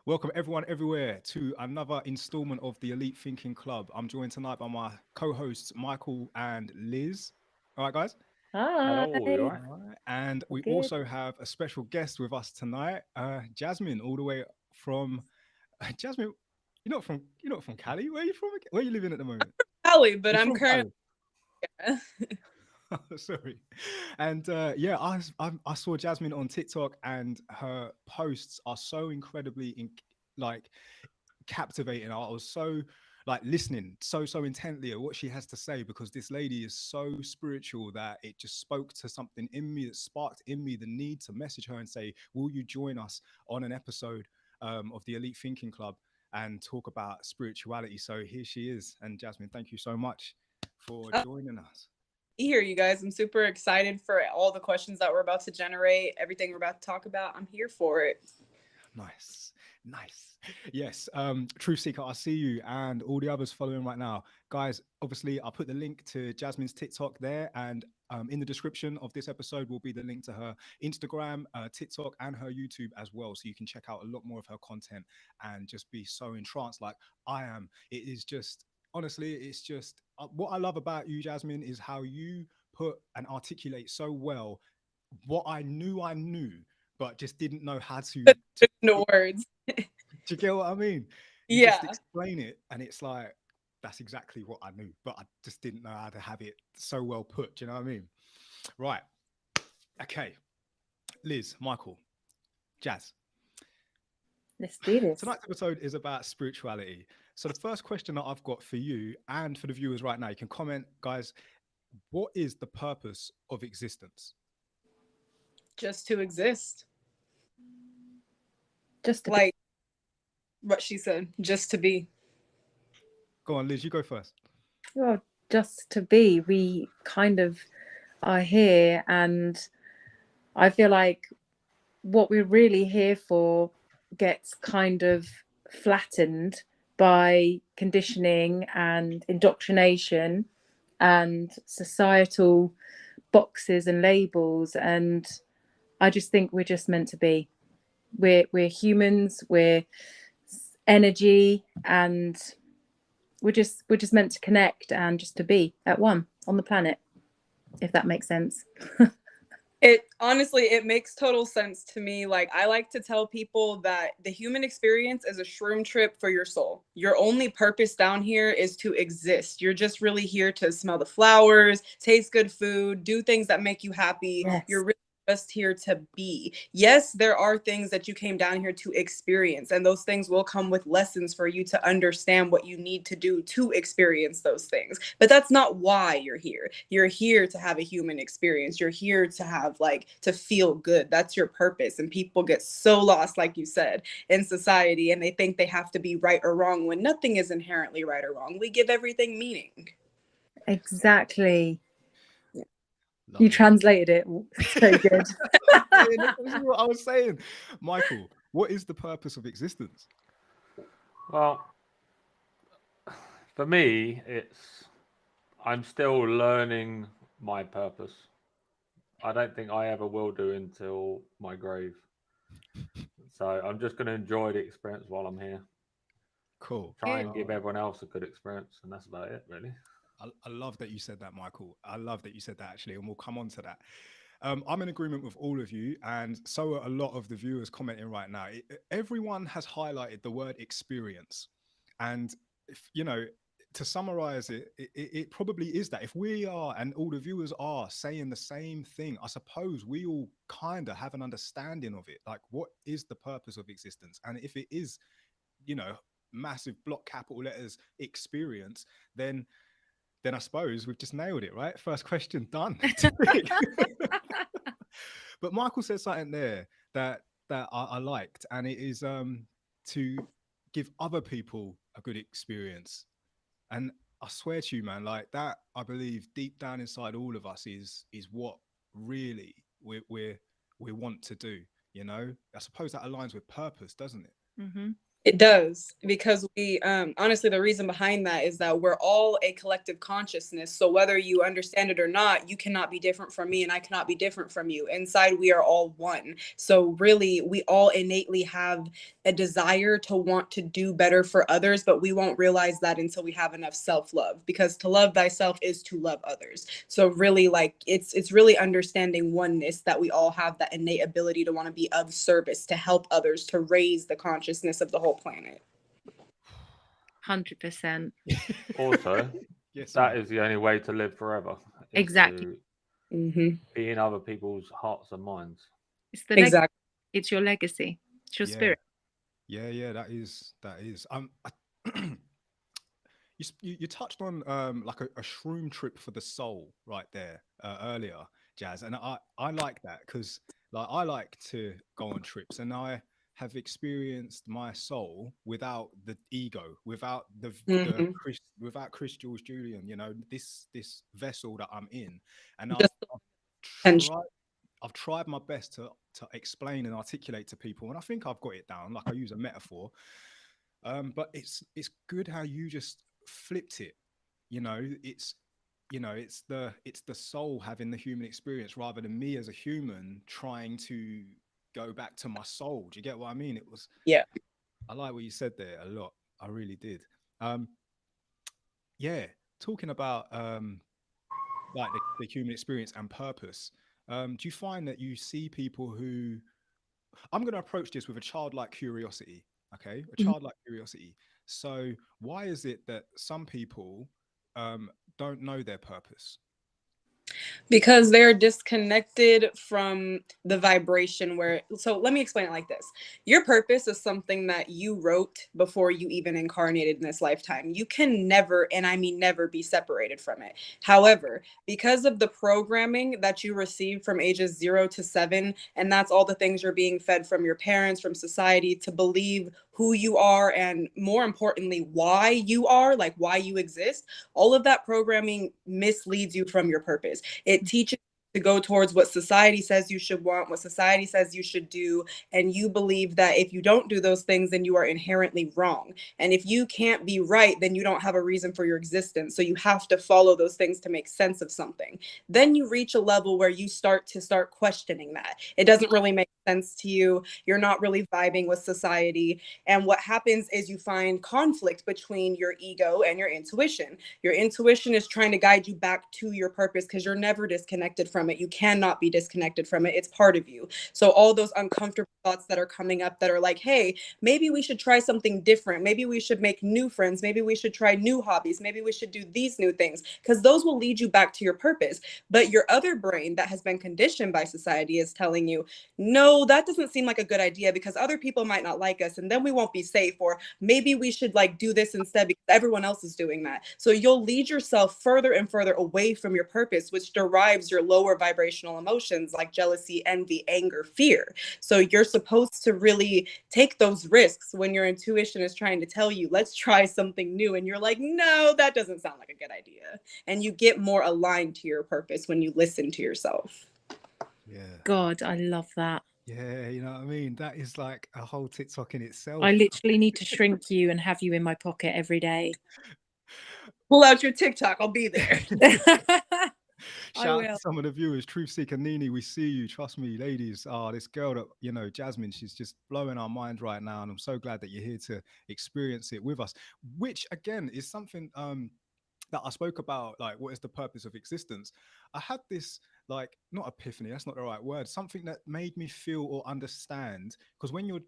Welcome everyone everywhere to another installment of the Elite Thinking Club. I'm joined tonight by my co-hosts Michael and Liz. All right, guys. Hi. Hello, you alright? All right. And All we good. also have a special guest with us tonight, Jasmine, all the way from Jasmine. You're not from Cali. Where are you from? Where are you living at the moment? Cali, but You're I'm from currently Cali. Sorry. And yeah, I saw Jasmine on TikTok, and her posts are so incredibly like captivating. I was so like listening so intently at what she has to say, because this lady is so spiritual that it just spoke to something in me, that sparked in me the need to message her and say, will you join us on an episode of the Elite Thinking Club and talk about spirituality? So here she is. And Jasmine, thank you so much for Oh, joining us. here, you guys. I'm super excited for all the questions that we're about to generate, everything we're about to talk about. I'm here for it. Nice, nice. Yes, True Seeker, I see you and all the others following right now. Guys, obviously, I'll put the link to Jasmine's TikTok there, and in the description of this episode will be the link to her Instagram, TikTok, and her YouTube as well. So you can check out a lot more of her content and just be so entranced like I am. It is just, honestly, it's just what I love about you, Jasmine, is how you put and articulate so well what I knew, but just didn't know how to No words. do you get what I mean? You just Yeah. explain it, and it's like that's exactly what I knew, but I just didn't know how to have it so well put. Do you know what I mean? Right. Okay. Liz, Michael, Jazz. Let's do this. Tonight's episode is about spirituality. So the first question that I've got for you and for the viewers right now, you can comment, guys. What is the purpose of existence? Just to exist. Just to be. Like what she said, just to be. Go on, Liz. You go first. Well, just to be. We kind of are here, and I feel like what we're really here for gets kind of flattened by conditioning and indoctrination and societal boxes and labels. And I just think we're just meant to be. We're humans. We're energy, and we're just meant to connect and just to be at one on the planet, if that makes sense. It honestly, it makes total sense to me. Like, I like to tell people that the human experience is a shroom trip for your soul. Your only purpose down here is to exist. You're just really here to smell the flowers, taste good food, do things that make you happy. Yes. You're really just here to be. Yes, there are things that you came down here to experience, and those things will come with lessons for you to understand what you need to do to experience those things. But that's not why you're here. You're here to have a human experience. You're here to have, like, to feel good. That's your purpose. And people get so lost, like you said, in society, and they think they have to be right or wrong when nothing is inherently right or wrong. We give everything meaning. Exactly. You Love it. translated it so good. This is what I was saying. Michael, what is the purpose of existence? Well, for me, I'm still learning my purpose. I don't think I ever will do until my grave. So I'm just going to enjoy the experience while I'm here. Cool. Try and give everyone else a good experience, and that's about it, really. I love that you said that, Michael. I love that you said that, actually, and we'll come on to that. I'm in agreement with all of you, and so are a lot of the viewers commenting right now. Everyone has highlighted the word experience, and if you know, to summarize it probably is that if we are, and all the viewers are saying the same thing, I suppose we all kind of have an understanding of it. Like, what is the purpose of existence? And if it is, you know, massive block capital letters experience, then I suppose we've just nailed it, right? First question done. But Michael said something there that I liked, and it is to give other people a good experience. And I swear to you, man, like that, I believe deep down inside all of us is what really we want to do. You know, I suppose that aligns with purpose, doesn't it? Hmm. It does, because we honestly, the reason behind that is that we're all a collective consciousness. So whether you understand it or not, you cannot be different from me and I cannot be different from you. Inside, we are all one. So really, we all innately have a desire to want to do better for others, but we won't realize that until we have enough self-love, because to love thyself is to love others. So really, like, it's really understanding oneness, that we all have that innate ability to want to be of service, to help others, to raise the consciousness of the whole planet. 100%. Also, Yes, that ma'am. is the only way to live forever. Is Exactly. to Mm-hmm. be in other people's hearts and minds. It's the legacy. Exactly. It's your legacy. It's your Yeah. spirit. Yeah, that is. You touched on like a shroom trip for the soul right there earlier, Jazz, and I like that, because like I like to go on trips, and I have experienced my soul without the ego, without Mm-hmm. without Chris, Jules, Julien, you know, this vessel that I'm in, and Just I've attention. tried I've tried my best to explain and articulate to people, and I think I've got it down. Like, I use a metaphor, but it's good how you just flipped it. You know, it's the soul having the human experience, rather than me as a human trying to go back to my soul. Do you get what I mean? Yeah. I like what you said there a lot. I really did. Um, yeah, talking about like the human experience and purpose. Do you find that you see people who, I'm going to approach this with a childlike curiosity, okay? A Mhm. childlike curiosity. So, why is it that some people don't know their purpose? Because they're disconnected from the vibration where, so let me explain it like this. Your purpose is something that you wrote before you even incarnated in this lifetime. You can never, and I mean never, be separated from it. However, because of the programming that you received from ages 0 to 7, and that's all the things you're being fed from your parents, from society, to believe who you are, and more importantly, why you are, like why you exist, all of that programming misleads you from your purpose. It teaches you to go towards what society says you should want, what society says you should do, and you believe that if you don't do those things, then you are inherently wrong. And if you can't be right, then you don't have a reason for your existence. So you have to follow those things to make sense of something. Then you reach a level where you start questioning that. It doesn't really make sense to you. You're not really vibing with society. And what happens is you find conflict between your ego and your intuition. Your intuition is trying to guide you back to your purpose, because you're never disconnected from it. You cannot be disconnected from it. It's part of you. So all those uncomfortable thoughts that are coming up that are like, hey, maybe we should try something different. Maybe we should make new friends. Maybe we should try new hobbies. Maybe we should do these new things, because those will lead you back to your purpose. But your other brain that has been conditioned by society is telling you, no, that doesn't seem like a good idea, because other people might not like us and then we won't be safe. Or maybe we should like do this instead because everyone else is doing that. So you'll lead yourself further and further away from your purpose, which derives your lower vibrational emotions like jealousy, envy, anger, fear. So you're supposed to really take those risks when your intuition is trying to tell you, let's try something new. And you're like, no, that doesn't sound like a good idea. And you get more aligned to your purpose when you listen to yourself. Yeah. God, I love that. Yeah, you know what I mean? That is like a whole TikTok in itself. I literally need to shrink you and have you in my pocket every day. Pull out your TikTok. I'll be there. Shout out to some of the viewers. Truth Seeker Nini, we see you. Trust me, ladies. This girl that, you know, Jasmine, she's just blowing our mind right now. And I'm so glad that you're here to experience it with us, which again is something that I spoke about, like, what is the purpose of existence? I had this, like, not epiphany, that's not the right word, something that made me feel or understand, because when you're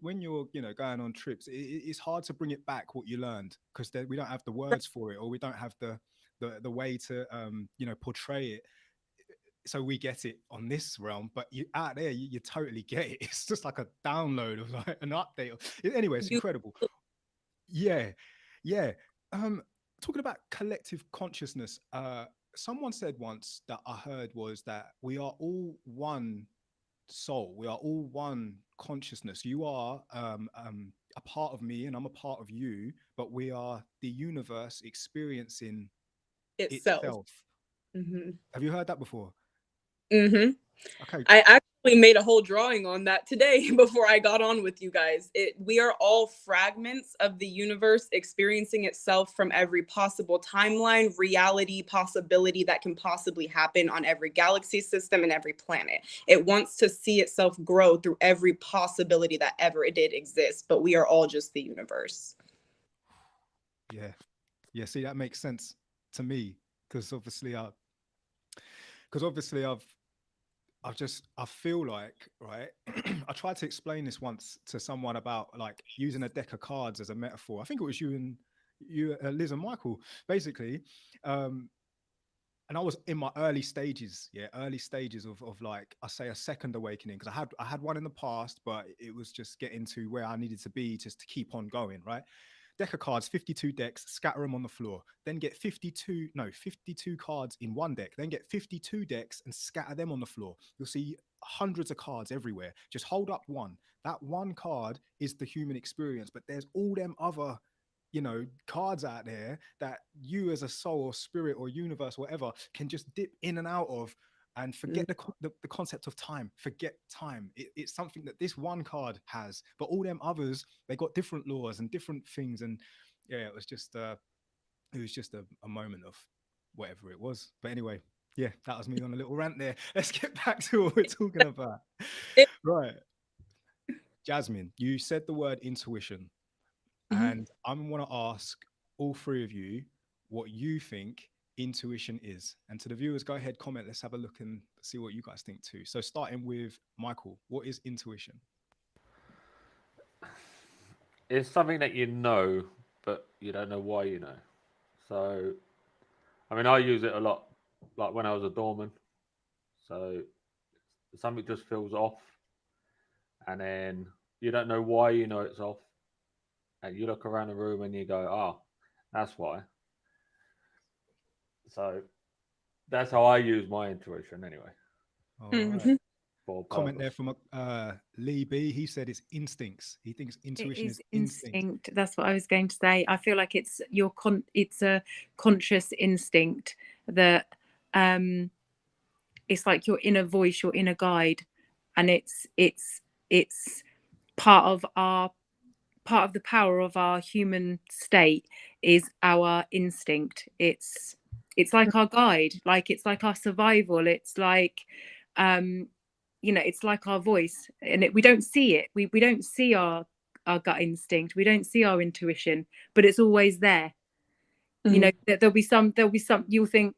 you know, going on trips, it's hard to bring it back what you learned, because we don't have the words for it, or we don't have the way to you know, portray it, so we get it on this realm, but you out there, you totally get it. It's just like a download of like an update. Anyway, it's incredible. Yeah, yeah. Talking about collective consciousness, someone said once that I heard was that we are all one soul. We are all one consciousness. You are a part of me, and I'm a part of you, but we are the universe experiencing Itself. itself. Mm-hmm. Have you heard that before? Mm-hmm. Okay. I We made a whole drawing on that today before I got on with you guys. We are all fragments of the universe experiencing itself from every possible timeline, reality, possibility that can possibly happen on every galaxy system and every planet. It wants to see itself grow through every possibility that ever did exist, but we are all just the universe. Yeah, see, that makes sense to me, because obviously I feel like, right, I tried to explain this once to someone about like using a deck of cards as a metaphor. I think it was Liz and Michael, basically. And I was in my early stages of like, I say, a second awakening, because I had one in the past, but it was just getting to where I needed to be just to keep on going, right? Deck of cards, 52 decks, scatter them on the floor, then get 52 cards in one deck, then get 52 decks and scatter them on the floor. You'll see hundreds of cards everywhere. Just hold up one. That one card is the human experience, but there's all them other, cards out there that you as a soul or spirit or universe, whatever, can just dip in and out of and forget the concept of time. Forget time. It's something that this one card has, but all them others, they got different laws and different things. And yeah, it was just a moment of whatever it was. But anyway, yeah, that was me on a little rant there. Let's get back to what we're talking about. Right. Jasmine, you said the word intuition. And I want to ask all three of you what you think intuition is. And to the viewers, go ahead, comment. Let's have a look and see what you guys think too. So starting with Michael, what is intuition? It's something that you know, but you don't know why you know. So, I mean, I use it a lot, like when I was a doorman. So something just feels off, and then you don't know why you know it's off. And you look around the room and you go, oh, that's why. So that's how I use my intuition anyway. All right. Comment there from Lee B. He said it's instincts. He thinks intuition is instinct. That's what I was going to say. I feel like it's it's a conscious instinct that it's like your inner voice, your inner guide, and it's part of the power of our human state is our instinct. It's like our guide, like it's like our survival. It's like it's like our voice, and we don't see it. We don't see our gut instinct. We don't see our intuition, but it's always there. There'll be some you'll think,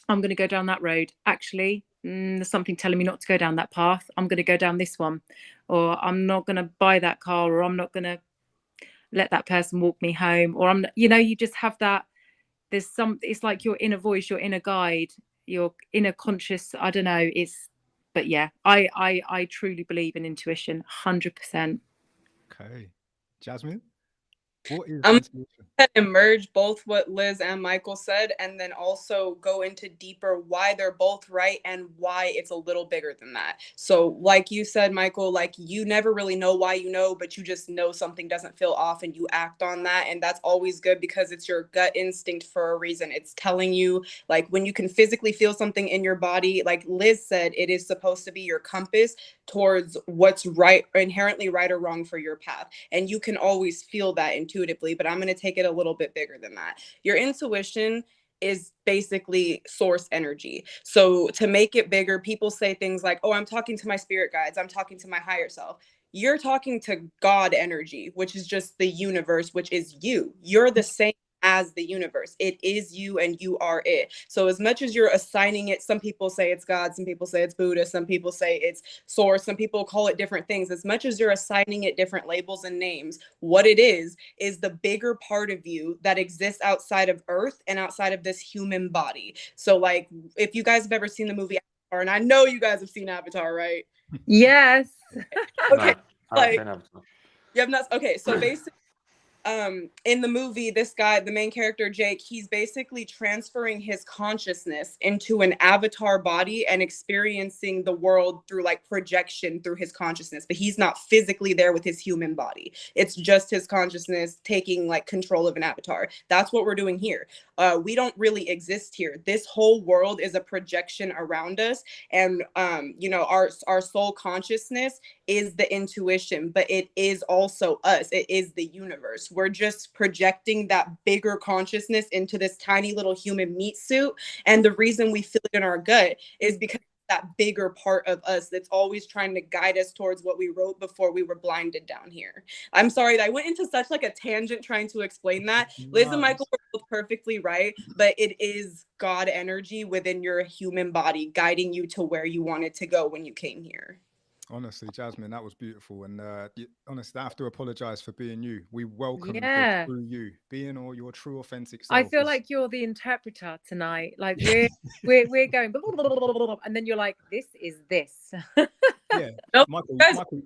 I'm going to go down that road. Actually, there's something telling me not to go down that path. I'm going to go down this one, or I'm not going to buy that car, or I'm not going to let that person walk me home, or you just have that. It's like your inner voice, your inner guide, your inner conscious. I don't know. But yeah, I truly believe in intuition, 100%. Okay, Jasmine, what is intuition? And merge both what Liz and Michael said, and then also go into deeper why they're both right and why it's a little bigger than that. So like you said, Michael, like you never really know why you know, but you just know something doesn't feel off and you act on that. And that's always good because it's your gut instinct for a reason. It's telling you, like, when you can physically feel something in your body, like Liz said, it is supposed to be your compass towards what's right, inherently right or wrong for your path. And you can always feel that intuitively, but I'm going to take it a little bit bigger than that. Your intuition is basically source energy. So to make it bigger, people say things like, oh, I'm talking to my spirit guides, I'm talking to my higher self. You're talking to God energy, which is just the universe, which is you. You're the same as the universe. It is you and you are it. So as much as you're assigning it, some people say it's God, some people say it's Buddha, some people say it's source, some people call it different things. As much as you're assigning it different labels and names, what it is the bigger part of you that exists outside of Earth and outside of this human body. So like, if you guys have ever seen the movie Avatar, and I know you guys have seen Avatar, right? Yes. Okay. No, I haven't seen Avatar. You have not. Okay, so basically in the movie, this guy, the main character Jake, he's basically transferring his consciousness into an avatar body and experiencing the world through like projection through his consciousness, but he's not physically there with his human body. It's just his consciousness taking like control of an avatar. That's what we're doing here. We don't really exist here. This whole world is a projection around us, and you know, our soul consciousness is the intuition, but it is also us. It is the universe. We're just projecting that bigger consciousness into this tiny little human meat suit. And the reason we feel it in our gut is because that bigger part of us that's always trying to guide us towards what we wrote before we were blinded down here. I'm sorry that I went into such like a tangent trying to explain that. Liz and Michael were both perfectly right, but it is God energy within your human body guiding you to where you wanted to go when you came here. Honestly, Jasmine, that was beautiful. And honestly, I have to apologize for being you. We welcome the Yeah. true you, being all your true authentic I self. feel like you're the interpreter tonight. Like we're going, blah, blah, blah, blah, blah, blah, and then you're like, this is this. Yeah, Nope. Michael, Guys, Michael,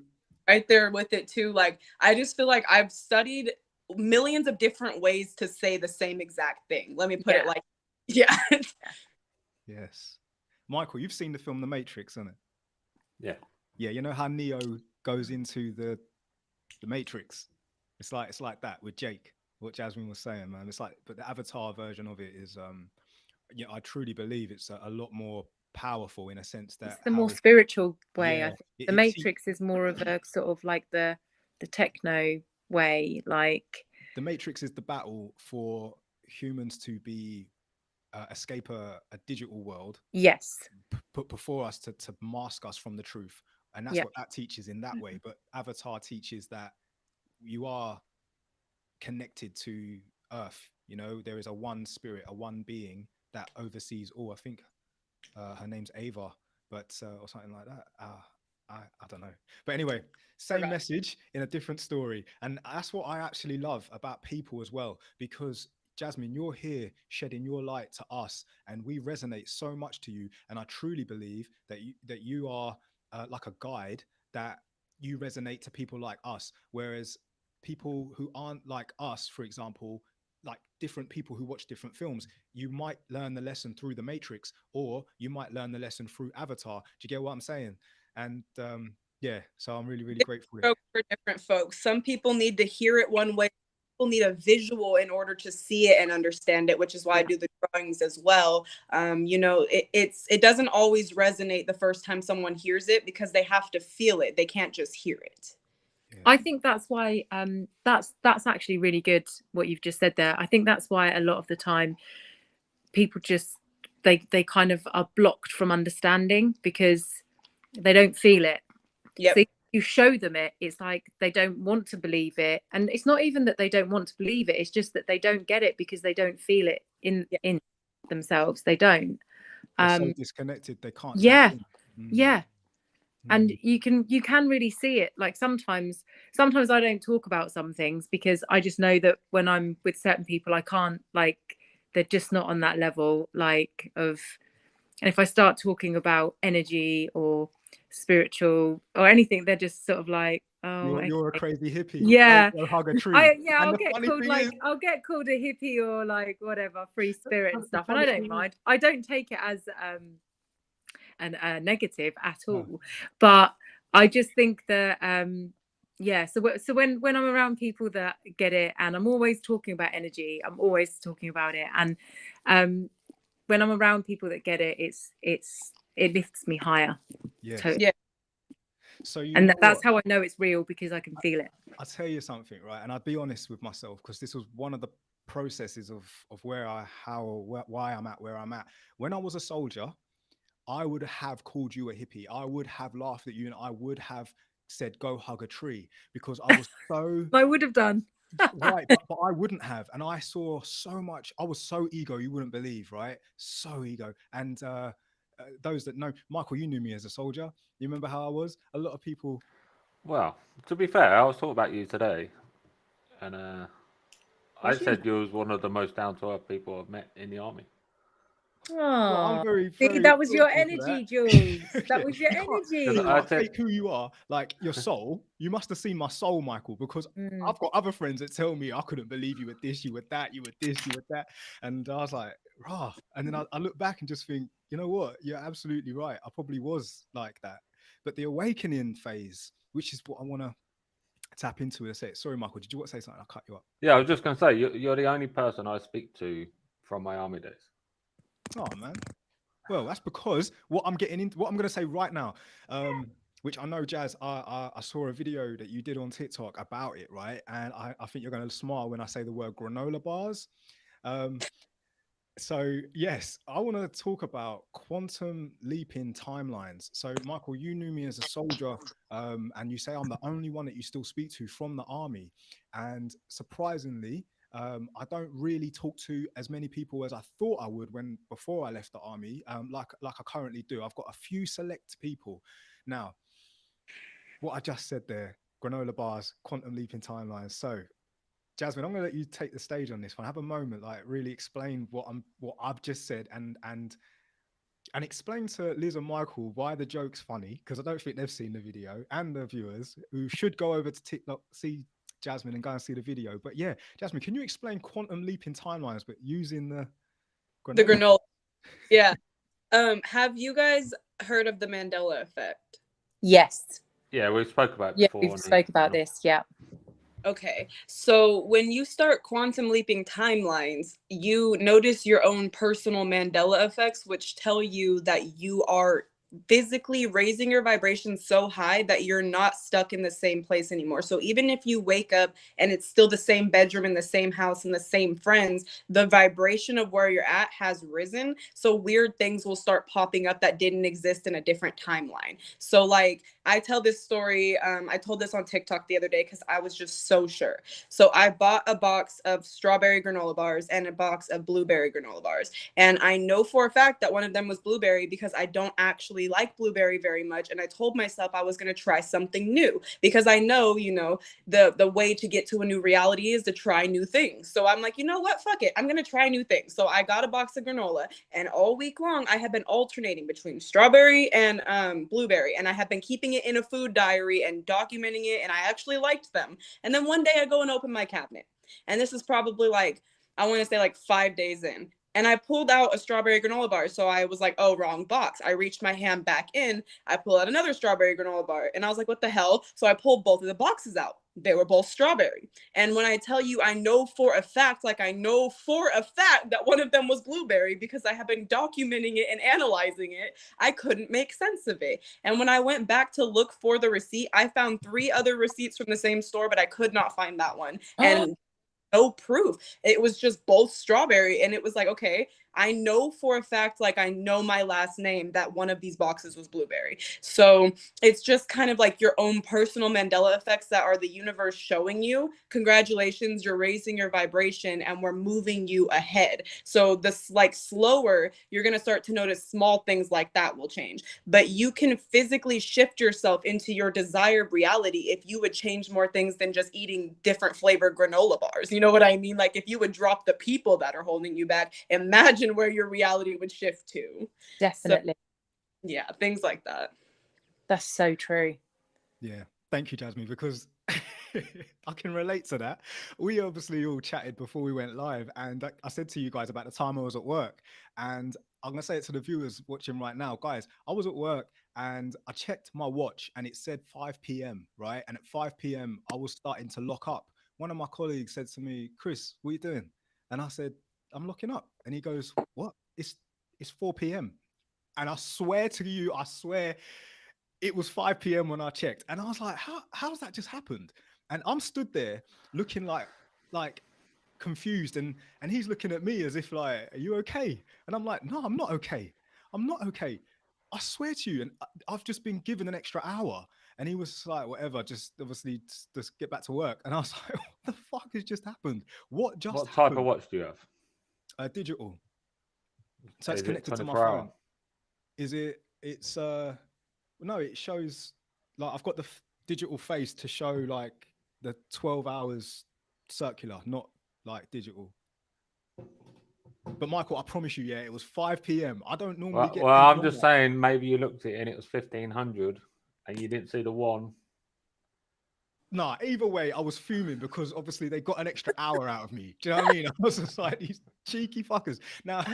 right there with it too. Like, I just feel like I've studied millions of different ways to say the same exact thing. Let me put it like, yeah. yes. Michael, you've seen the film The Matrix, isn't it? Yeah. Yeah, you know how Neo goes into the Matrix? It's like that with Jake, what Jasmine was saying, man. It's like, but the Avatar version of it is yeah, I truly believe it's a lot more powerful in a sense that It's the more spiritual way. Yeah, I think the Matrix is more of a sort of like the techno way. Like the Matrix is the battle for humans to be escape a digital world. Yes. Put before us to mask us from the truth, and that's what that teaches in that way. But Avatar teaches that you are connected to Earth. You know, there is a one spirit, a one being that oversees all. I think her name's Ava, but or something like that. I don't know. But anyway, same message in a different story. And that's what I actually love about people as well, because Jasmine, you're here shedding your light to us, and we resonate so much to you. And I truly believe that you are like a guide, that you resonate to people like us. Whereas people who aren't like us, for example, like different people who watch different films, you might learn the lesson through The Matrix, or you might learn the lesson through Avatar. Do you get what I'm saying? And yeah, so I'm really, really grateful. For different folks, some people need to hear it one way. People need a visual in order to see it and understand it, which is why I do the drawings as well. You know, it doesn't always resonate the first time someone hears it, because they have to feel it. They can't just hear it. I think that's why that's actually really good what you've just said there. I think that's why a lot of the time people just they kind of are blocked from understanding because they don't feel it. Yep. So you show them it, it's like they don't want to believe it. And it's not even that they don't want to believe it, it's just that they don't get it because they don't feel it in themselves. They don't. They're so disconnected, they can't. Yeah. And you can really see it. Like sometimes I don't talk about some things because I just know that when I'm with certain people, I can't, like, they're just not on that level, like, of, and if I start talking about energy or spiritual or anything, they're just sort of like, oh, you're a crazy hippie. Yeah. Go hug a tree. I'll get called I'll get called a hippie or like whatever, free spirit and stuff, and I don't mind. I don't take it as a negative at all, but I just think that yeah, so when I'm around people that get it, and I'm always talking about energy, I'm always talking about it, and when I'm around people that get it, it lifts me higher. Yes. Totally. Yeah. So that's how I know it's real, because I can feel it. I'll tell you something, right? And I'll be honest with myself, because this was one of the processes of why I'm at where I'm at. When I was a soldier, I would have called you a hippie. I would have laughed at you, and I would have said, go hug a tree, because I was so I would have done. Right, but I wouldn't have. And I saw so much. I was so ego, you wouldn't believe, right? So ego. And those that know, Michael, you knew me as a soldier. You remember how I was? A lot of people. Well, to be fair, I was talking about you today, and I said you was one of the most down-to-earth people I've met in the army. Well, I'm Oh, very, see, very that was your grateful for energy, that. Jules. That Yeah, was your you can't, energy. you I can't think fake who you are, like your soul. You must have seen my soul, Michael, because Mm. I've got other friends that tell me I couldn't believe you were this, you were that, you were this, you were that, and I was like, rah. And then I look back and just think, you know what? You're absolutely right. I probably was like that, but the awakening phase, which is what I want to tap into in a sec. Sorry, Michael, did you want to say something? I cut you up. yeah, I was just going to say you're the only person I speak to from my army days. Oh man. Well, that's because what I'm getting into, what I'm going to say right now, which I know, Jazz, I saw a video that you did on TikTok about it, right? And I think you're going to smile when I say the word granola bars. Um, so, yes, I want to talk about quantum leaping timelines. So, Michael, you knew me as a soldier, and you say I'm the only one that you still speak to from the army. And surprisingly, I don't really talk to as many people as I thought I would when before I left the army, like I currently do. I've got a few select people. Now, what I just said there, granola bars, quantum leaping timelines. So, Jasmine, I'm going to let you take the stage on this one. Have a moment, like really explain what I've just said, and explain to Liz and Michael why the joke's funny, because I don't think they've seen the video, and the viewers who should go over to TikTok, see Jasmine and go and see the video. But yeah, Jasmine, can you explain quantum leaping timelines, but using the The granola? granola. Yeah. Have you guys heard of the Mandela effect? Yes. Yeah, we spoke about it Yeah, before. we've spoke about this. Yeah. Okay, so when you start quantum leaping timelines, you notice your own personal Mandela effects, which tell you that you are physically raising your vibration so high that you're not stuck in the same place anymore. So even if you wake up and it's still the same bedroom in the same house and the same friends, the vibration of where you're at has risen. So weird things will start popping up that didn't exist in a different timeline. So like I tell this story, I told this on TikTok the other day because I was just so sure. So I bought a box of strawberry granola bars and a box of blueberry granola bars. And I know for a fact that one of them was blueberry because I don't actually like blueberry very much. And I told myself I was going to try something new because I know, the way to get to a new reality is to try new things. So I'm like, you know what? Fuck it. I'm going to try new things. So I got a box of granola, and all week long I have been alternating between strawberry and blueberry. And I have been keeping it in a food diary and documenting it. And I actually liked them. And then one day I go and open my cabinet. And this is probably like, I want to say like 5 days in. And I pulled out a strawberry granola bar. So I was like, oh, wrong box. I reached my hand back in. I pulled out another strawberry granola bar. And I was like, what the hell? So I pulled both of the boxes out. They were both strawberry. And when I tell you, I know for a fact that one of them was blueberry because I have been documenting it and analyzing it, I couldn't make sense of it. And when I went back to look for the receipt, I found 3 other receipts from the same store, but I could not find that one. And no proof. It was just both strawberry. And it was like, okay, I know for a fact, like I know my last name, that one of these boxes was blueberry. So it's just kind of like your own personal Mandela effects that are the universe showing you, congratulations, you're raising your vibration and we're moving you ahead. So this like slower, you're going to start to notice small things like that will change. But you can physically shift yourself into your desired reality if you would change more things than just eating different flavored granola bars. You know what I mean? Like if you would drop the people that are holding you back, imagine where your reality would shift to. Definitely. So, yeah, things like that. That's so true. Yeah, thank you, Jasmine, because I can relate to that. We obviously all chatted before we went live, and I said to you guys about the time I was at work, and I'm gonna say it to the viewers watching right now, guys. I was at work and I checked my watch, and it said 5 p.m. right, and at 5 p.m. I was starting to lock up. One of my colleagues said to me, "Chris, what are you doing?" And I said, "I'm locking up," and he goes, "What? It's 4 p.m." And I swear to you, I swear it was 5 p.m. when I checked. And I was like, how's that just happened? And I'm stood there looking like confused, and he's looking at me as if like, are you okay? And I'm like, no, I'm not okay. I'm not okay. I swear to you. And I've just been given an extra hour. And he was like, whatever, just obviously just get back to work. And I was like, what the fuck has just happened? What just What type of happened? watch do you have? Digital. So it's Is it connected to my 24 hour? phone. It's no, it shows like I've got the digital face to show like the 12 hours circular, not like digital. But Michael, I promise you, yeah, it was 5 p.m. I don't normally Well, get. I'm just saying, maybe you looked at it and it was 1500, and you didn't see the one. Nah, either way, I was fuming because obviously they got an extra hour out of me. Do you know what I mean? I was just like, these cheeky fuckers. Now,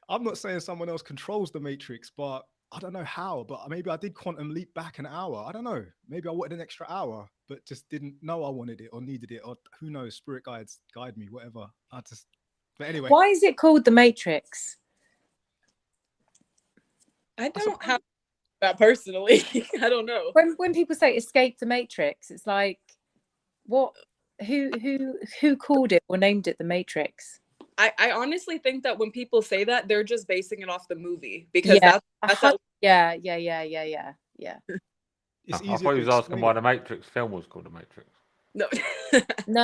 I'm not saying someone else controls the matrix, but I don't know how. But maybe I did quantum leap back an hour. I don't know. Maybe I wanted an extra hour, but just didn't know I wanted it or needed it, or who knows? Spirit guides guide me, whatever. But anyway. Why is it called the Matrix? I don't have that personally. I don't know. When people say escape the Matrix, it's like, what? Who called it or named it the Matrix? I honestly think that when people say that, they're just basing it off the movie, because that's how... yeah. It's I thought he was asking why the Matrix film was called the Matrix. No. No.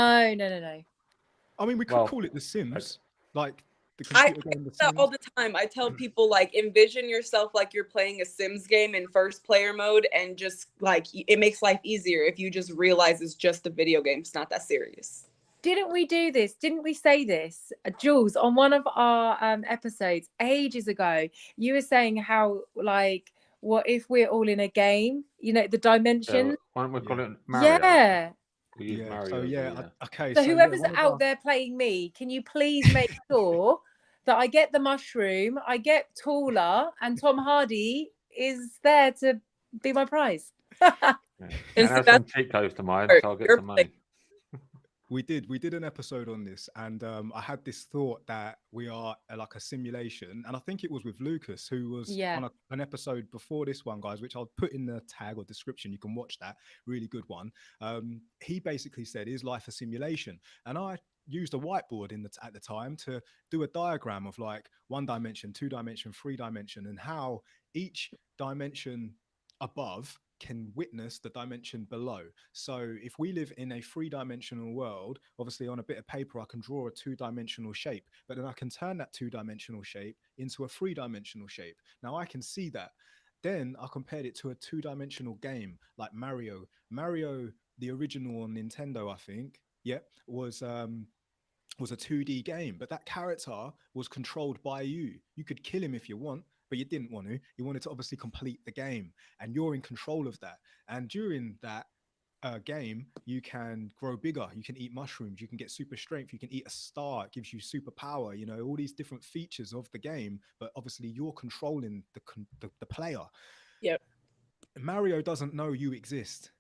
I mean, we could call it The Sims, like the I computer game The that Sims. all the time. I tell people, like, envision yourself like you're playing a Sims game in first player mode, and just like it makes life easier if you just realize it's just a video game. It's not that serious. Didn't we do this? Didn't we say this, Jules, on one of our episodes ages ago? You were saying how, like, what if we're all in a game? You know, the dimension. Yeah, why don't we call it Mario? Yeah. We use Mario. So okay. So whoever's out there playing me, can you please make sure that I get the mushroom, I get taller, and Tom Hardy is there to be my prize? And have some cheat codes to mine, so I'll get some money. We did an episode on this, and I had this thought that we are like a simulation, and I think it was with Lucas, who was on an episode before this one, guys, which I'll put in the tag or description. You can watch that, really good one. He basically said, is life a simulation? And I used a whiteboard at the time to do a diagram of like 1 dimension, 2 dimension, 3 dimension, and how each dimension above can witness the dimension below. So if we live in a 3-dimensional world, obviously on a bit of paper I can draw a 2-dimensional shape, but then I can turn that 2-dimensional shape into a 3-dimensional shape. Now I can see that. Then I compared it to a 2-dimensional game like Mario, the original on Nintendo, I think, was a 2D game, but that character was controlled by you. You could kill him if you want, but you didn't want to. You wanted to obviously complete the game, and you're in control of that. And during that game, you can grow bigger. You can eat mushrooms. You can get super strength. You can eat a star. It gives you super power. You know, all these different features of the game, but obviously you're controlling the player. Yep. Mario doesn't know you exist,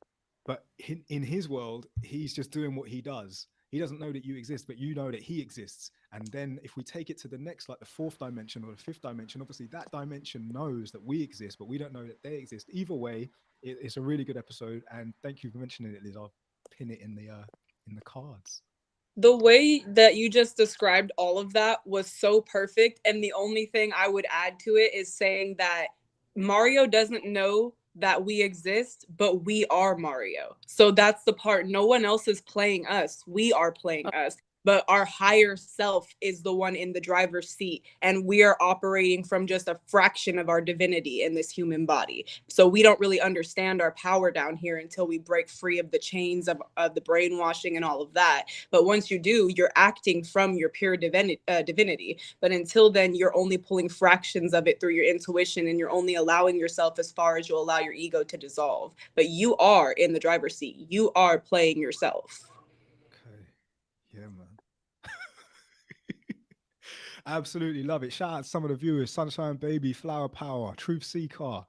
but in his world, he's just doing what he does. He doesn't know that you exist, but you know that he exists. And then if we take it to the next, like the 4th dimension or the 5th dimension, obviously that dimension knows that we exist, but we don't know that they exist. Either way, it's a really good episode. And thank you for mentioning it, Liz. I'll pin it in the cards. The way that you just described all of that was so perfect. And the only thing I would add to it is saying that Mario doesn't know that we exist, but we are Mario. So that's the part. No one else is playing us. We are playing us. But our higher self is the one in the driver's seat, and we are operating from just a fraction of our divinity in this human body. So we don't really understand our power down here until we break free of the chains of the brainwashing and all of that. But once you do, you're acting from your pure divinity. But until then, you're only pulling fractions of it through your intuition, and you're only allowing yourself as far as you allow your ego to dissolve. But you are in the driver's seat. You are playing yourself. Okay. Yeah, man. Absolutely love it. Shout out to some of the viewers: Sunshine Baby, Flower Power, Truth Seeker,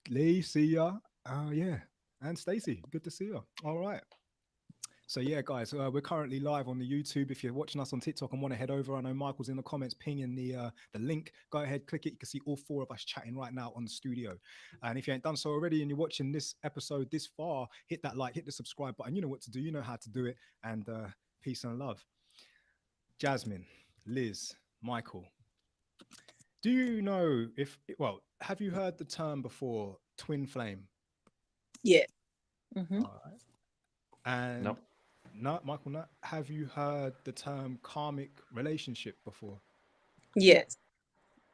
Lee, see ya. And Stacy, good to see you. All right. So yeah, guys, we're currently live on the YouTube. If you're watching us on TikTok and want to head over, I know Michael's in the comments pinging the link. Go ahead, click it. You can see all 4 of us chatting right now on the studio. And if you ain't done so already and you're watching this episode this far, hit that like, hit the subscribe button. You know what to do. You know how to do it. And peace and love. Jasmine, Liz, Michael, do you know have you heard the term before, twin flame? Yeah. Mm-hmm. All right. And no, Michael, no. Have you heard the term karmic relationship before? Yes.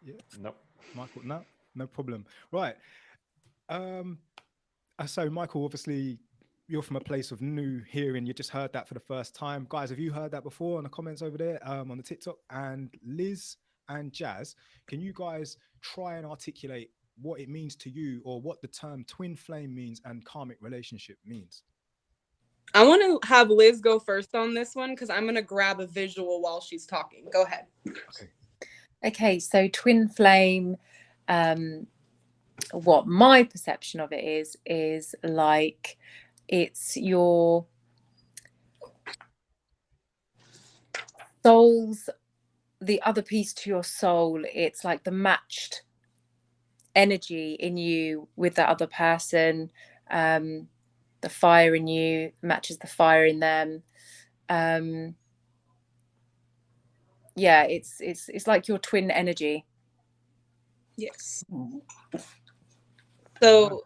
Yeah. No. Michael, no problem. Right. So Michael, obviously you're from a place of new hearing, you just heard that for the first time. Guys, have you heard that before in the comments over there on the TikTok? And Liz and Jazz, can you guys try and articulate what it means to you, or what the term twin flame means and karmic relationship means? I want to have Liz go first on this one because I'm going to grab a visual while she's talking. Go ahead. Okay, so twin flame, what my perception of it is like it's your soul's, the other piece to your soul. It's like the matched energy in you with the other person. The fire in you matches the fire in them. Yeah, it's like your twin energy. Yes. So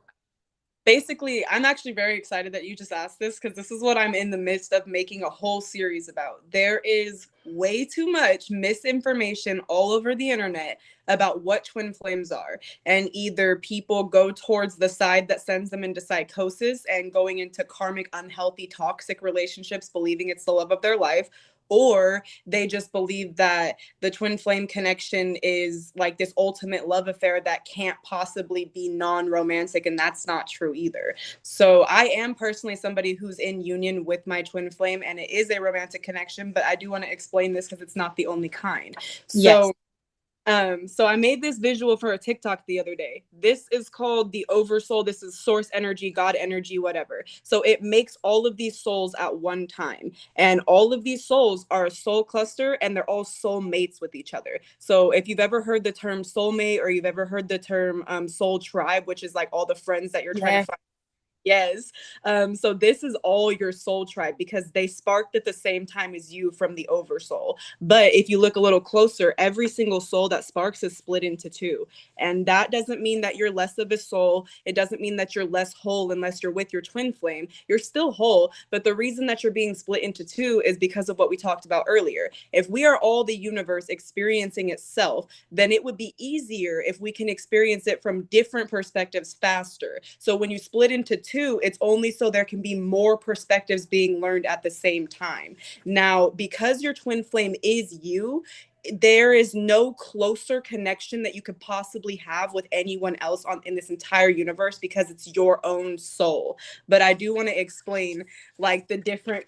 basically, I'm actually very excited that you just asked this, because this is what I'm in the midst of making a whole series about. There is way too much misinformation all over the internet about what twin flames are. And either people go towards the side that sends them into psychosis and going into karmic, unhealthy, toxic relationships, believing it's the love of their life, or they just believe that the twin flame connection is like this ultimate love affair that can't possibly be non-romantic, and that's not true either. So I am personally somebody who's in union with my twin flame, and it is a romantic connection, but I do want to explain this because it's not the only kind. So Yes. So I made this visual for a TikTok the other day. This is called the oversoul. This is source energy, God energy, whatever. So it makes all of these souls at one time. And all of these souls are a soul cluster, and they're all soul mates with each other. So if you've ever heard the term soulmate, or you've ever heard the term soul tribe, which is like all the friends that you're trying to find. Yes. So this is all your soul tribe, because they sparked at the same time as you from the oversoul. But if you look a little closer, every single soul that sparks is split into two. And that doesn't mean that you're less of a soul. It doesn't mean that you're less whole unless you're with your twin flame. You're still whole. But the reason that you're being split into two is because of what we talked about earlier. If we are all the universe experiencing itself, then it would be easier if we can experience it from different perspectives faster. So when you split into two, it's only so there can be more perspectives being learned at the same time. Now, because your twin flame is you, there is no closer connection that you could possibly have with anyone else in this entire universe, because it's your own soul. But I do want to explain like the different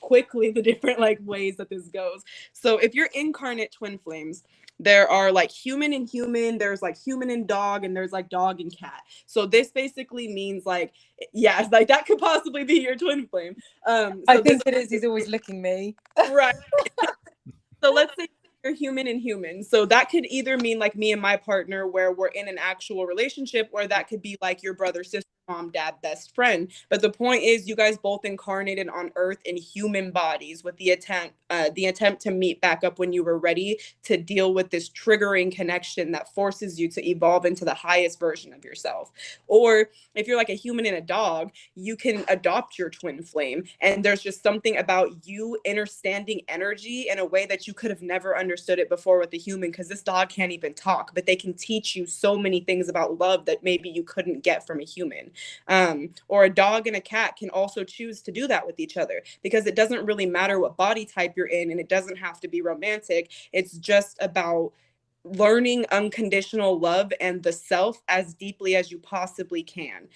like ways that this goes. So if you're incarnate twin flames, there are like human and human, there's like human and dog, and there's like dog and cat. So this basically means like, yeah, like that could possibly be your twin flame. I think it is. He's always licking me. Right. So let's say you're human and human. So that could either mean like me and my partner, where we're in an actual relationship, or that could be like your brother, sister, mom, dad, best friend. But the point is, you guys both incarnated on earth in human bodies with the attempt to meet back up when you were ready to deal with this triggering connection that forces you to evolve into the highest version of yourself. Or if you're like a human and a dog, you can adopt your twin flame, and there's just something about you understanding energy in a way that you could have never understood it before with the human, because this dog can't even talk, but they can teach you so many things about love that maybe you couldn't get from a human. Or a dog and a cat can also choose to do that with each other, because it doesn't really matter what body type you're in, and it doesn't have to be romantic. It's just about learning unconditional love and the self as deeply as you possibly can.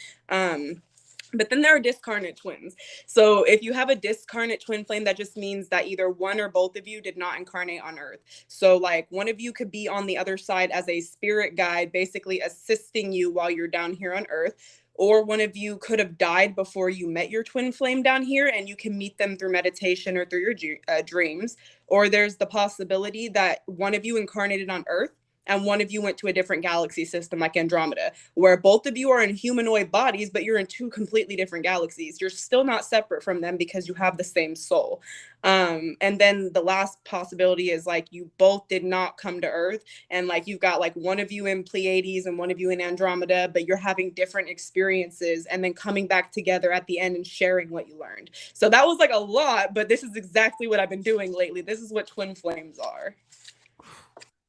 But then there are discarnate twins. So if you have a discarnate twin flame, that just means that either one or both of you did not incarnate on earth. So like one of you could be on the other side as a spirit guide, basically assisting you while you're down here on earth. Or one of you could have died before you met your twin flame down here, and you can meet them through meditation or through your dreams. Or there's the possibility that one of you incarnated on earth and one of you went to a different galaxy system like Andromeda, where both of you are in humanoid bodies, but you're in two completely different galaxies. You're still not separate from them because you have the same soul. And then the last possibility is like you both did not come to Earth, and like you've got like one of you in Pleiades and one of you in Andromeda, but you're having different experiences and then coming back together at the end and sharing what you learned. So that was like a lot, but this is exactly what I've been doing lately. This is what twin flames are.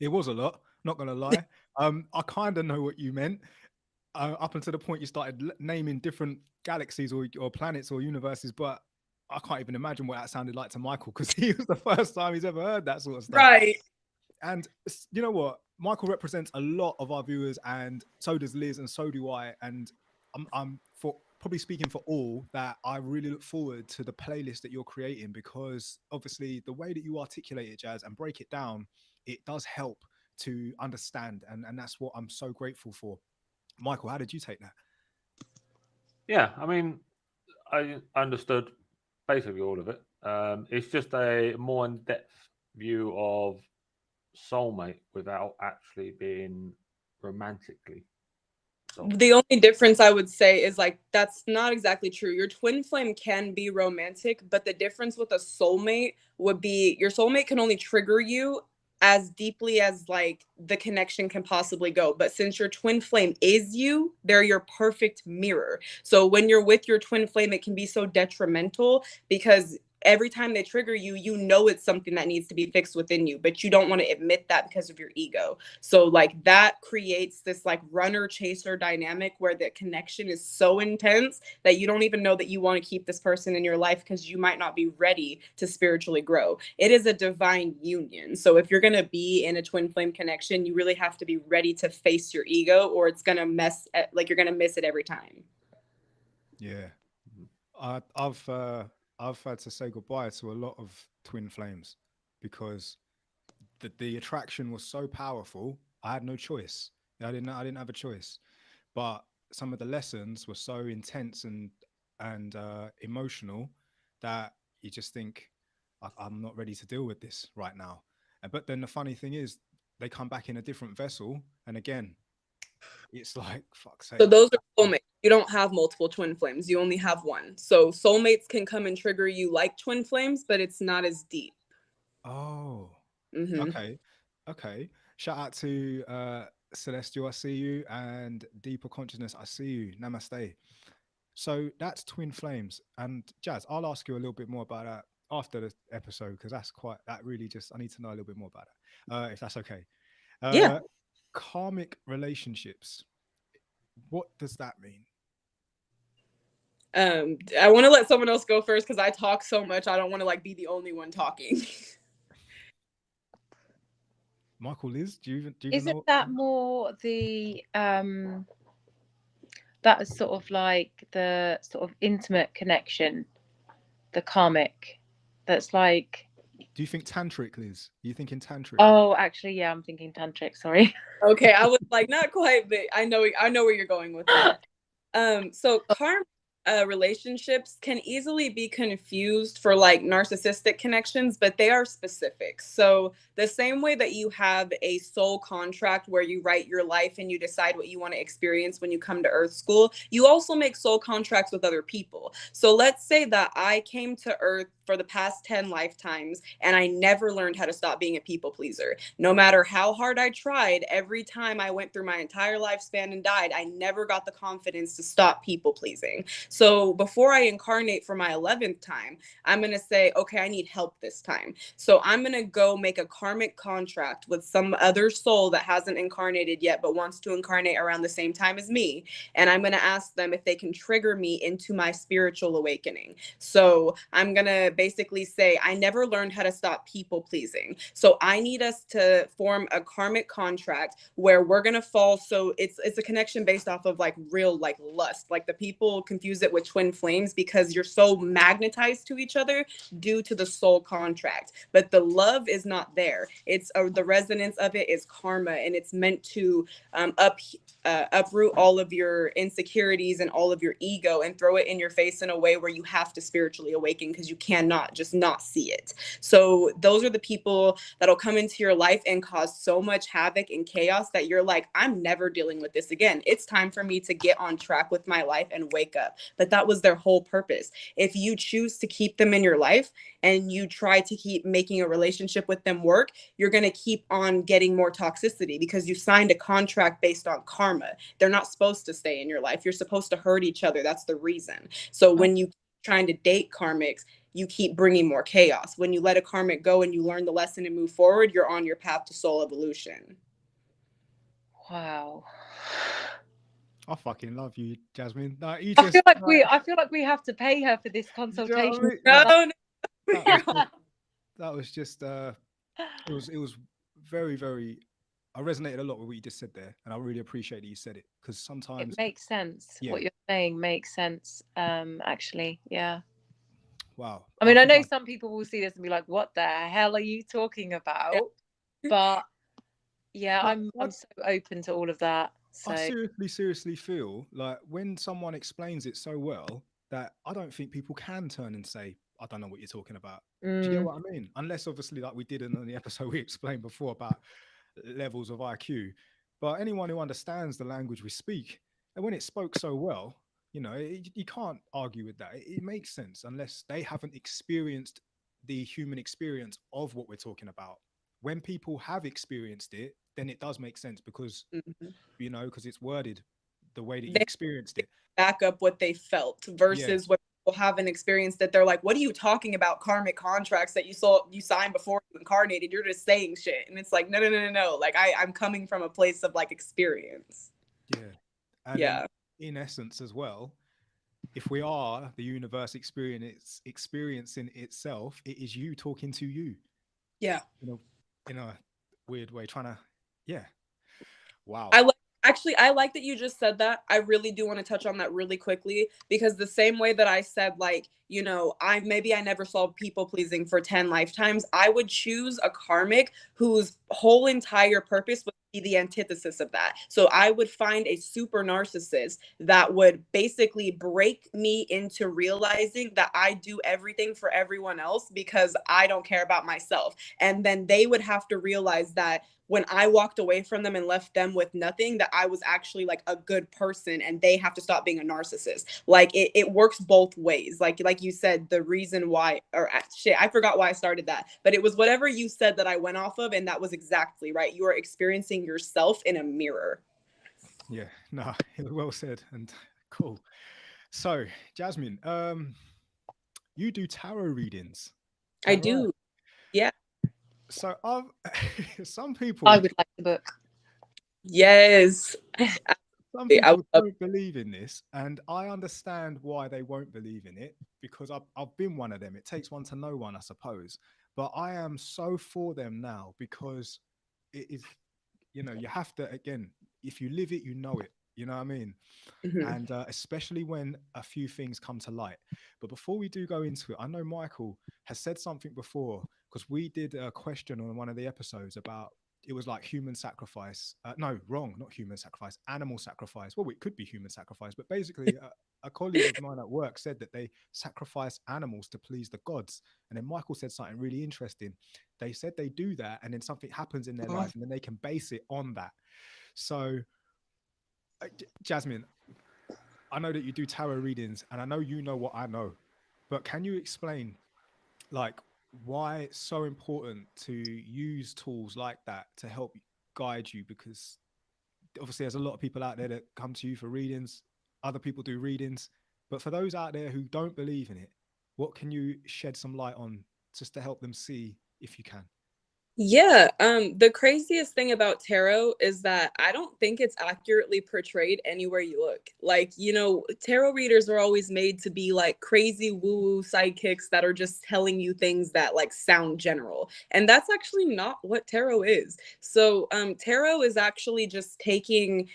It was a lot, not gonna lie. I kind of know what you meant. up until the point you started naming different galaxies or planets or universes, but I can't even imagine what that sounded like to Michael, because he was the first time he's ever heard that sort of stuff. Right. And you know what? Michael represents a lot of our viewers, and so does Liz, and so do I. And I'm for probably speaking for all that I really look forward to the playlist that you're creating, because obviously the way that you articulate it, Jazz, and break it down, it does help to understand. And that's what I'm so grateful for. Michael, how did you take that? Yeah, I mean, I understood basically all of it. It's just a more in-depth view of soulmate without actually being romantically soulmate. The only difference I would say is like that's not exactly true. Your twin flame can be romantic, but the difference with a soulmate would be your soulmate can only trigger you as deeply as like the connection can possibly go. But since your twin flame is you, they're your perfect mirror. So when you're with your twin flame, it can be so detrimental because every time they trigger you, you know it's something that needs to be fixed within you, but you don't want to admit that because of your ego. So like that creates this like runner chaser dynamic where the connection is so intense that you don't even know that you want to keep this person in your life because you might not be ready to spiritually grow. It is a divine union. So if you're going to be in a twin flame connection, you really have to be ready to face your ego, or it's going to you're going to miss it every time. Yeah. I've had to say goodbye to a lot of twin flames because the attraction was so powerful. I had no choice. I didn't have a choice. But some of the lessons were so intense and emotional that you just think I'm not ready to deal with this right now. But then the funny thing is, they come back in a different vessel, and again, it's like fuck's sake. So those are soulmates. You don't have multiple twin flames. You only have one. So soulmates can come and trigger you like twin flames, but it's not as deep. Oh, Mm-hmm. okay. Shout out to Celestial, I see you, and Deeper Consciousness, I see you. Namaste. So that's twin flames. And Jazz, I'll ask you a little bit more about that after the episode, because that really just, I need to know a little bit more about it, if that's okay. Yeah. Karmic relationships. What does that mean? I want to let someone else go first because I talk so much. I don't want to like be the only one talking. Michael, Liz, do you even Isn't know? that more the that is sort of like the sort of intimate connection, the karmic, that's like. Do you think tantric, Liz? Are you thinking tantric? Oh, actually, yeah, I'm thinking tantric. Sorry. Okay, I was like not quite, but I know where you're going with that. So karmic relationships can easily be confused for like narcissistic connections, but they are specific. So the same way that you have a soul contract where you write your life and you decide what you want to experience when you come to Earth School, you also make soul contracts with other people. So let's say that I came to Earth for the past 10 lifetimes and I never learned how to stop being a people pleaser. No matter how hard I tried, every time I went through my entire lifespan and died, I never got the confidence to stop people pleasing. So before I incarnate for my 11th time, I'm going to say, okay, I need help this time. So I'm going to go make a karmic contract with some other soul that hasn't incarnated yet, but wants to incarnate around the same time as me. And I'm going to ask them if they can trigger me into my spiritual awakening. So I'm going to basically say, I never learned how to stop people pleasing. So I need us to form a karmic contract where we're going to fall. So it's a connection based off of like real, like lust, like the people confuse it with twin flames because you're so magnetized to each other due to the soul contract, but the love is not there. It's the resonance of it is karma, and it's meant to uproot all of your insecurities and all of your ego and throw it in your face in a way where you have to spiritually awaken because you cannot just not see it. So those are the people that'll come into your life and cause so much havoc and chaos that you're like, I'm never dealing with this again. It's time for me to get on track with my life and wake up. But that was their whole purpose. If you choose to keep them in your life and you try to keep making a relationship with them work, you're going to keep on getting more toxicity because you signed a contract based on karma. They're not supposed to stay in your life. You're supposed to hurt each other. That's the reason. So when you trying to date karmics, you keep bringing more chaos. When you let a karmic go and you learn the lesson and move forward, you're on your path to soul evolution. Wow. I fucking love you, Jasmine. No, you I just feel like we have to pay her for this you know what I consultation. mean? Like, No, that was just it was very, very, I resonated a lot with what you just said there, and I really appreciate that you said it, because It sometimes, makes sense. yeah, What you're saying makes sense. Actually, yeah. wow. I mean, I think know some people will see this and be like, "What the hell are you talking about?" But yeah, but I'm so open to all of that. I So seriously feel like when someone explains it so well that I don't think people can turn and say, I don't know what you're talking about. Do you get mm, what I mean? Unless obviously, like we did in the episode we explained before about levels of IQ. But anyone who understands the language we speak, and when it spoke so well, you can't argue with that. It makes sense unless they haven't experienced the human experience of what we're talking about. When people have experienced it, then it does make sense because Mhm. because it's worded the way that you They experienced it. back up what they felt Yeah, versus what people haven't experienced that they're like, what are you talking about? Karmic contracts that you signed before you incarnated. You're just saying shit. And it's like, no. Like I'm coming from a place of like experience. yeah. And then Yeah. in essence as well, if we are the universe experiencing itself, it is you talking to you. Yeah. You know, in a weird way, trying to, yeah. Wow. I like actually I like that you just said that. I really do want to touch on that really quickly because the same way that I said like, I never saw people pleasing for 10 lifetimes, I would choose a karmic whose whole entire purpose would be the antithesis of that. So I would find a super narcissist that would basically break me into realizing that I do everything for everyone else because I don't care about myself. And then they would have to realize that when I walked away from them and left them with nothing, that I was actually like a good person and they have to stop being a narcissist. Like it works both ways. Like you said, the reason why, or shit, I forgot why I started that, but it was whatever you said that I went off of. And that was exactly right. You are experiencing yourself in a mirror. Yeah. No, well said and cool. So, Jasmine, you do tarot readings. Is I that right? do. Yeah. So, I've some people I would like the book. Yes. some I people love don't believe in this, and I understand why they won't believe in it because I've been one of them. It takes one to know one, I suppose. But I am so for them now because it is, you have to, again, if you live it, you know it. You know what I mean? Mhm. And especially when a few things come to light. But before we do go into it, I know Michael has said something before because we did a question on one of the episodes about it was like human sacrifice. No, wrong, not human sacrifice, animal sacrifice. Well, it could be human sacrifice, but basically, a colleague of mine at work said that they sacrifice animals to please the gods. And then Michael said something really interesting. They said they do that, and then something happens in their life, and then they can base it on that. So, Jasmine, I know that you do tarot readings, and I know you know what I know, but can you explain, like, why it's so important to use tools like that to help guide you? Because obviously, there's a lot of people out there that come to you for readings, other people do readings, but for those out there who don't believe in it, what can you shed some light on just to help them see if you can? Yeah, the craziest thing about tarot is that I don't think it's accurately portrayed anywhere you look. Like, tarot readers are always made to be like crazy woo-woo sidekicks that are just telling you things that like sound general. And that's actually not what tarot is. So, tarot is actually just taking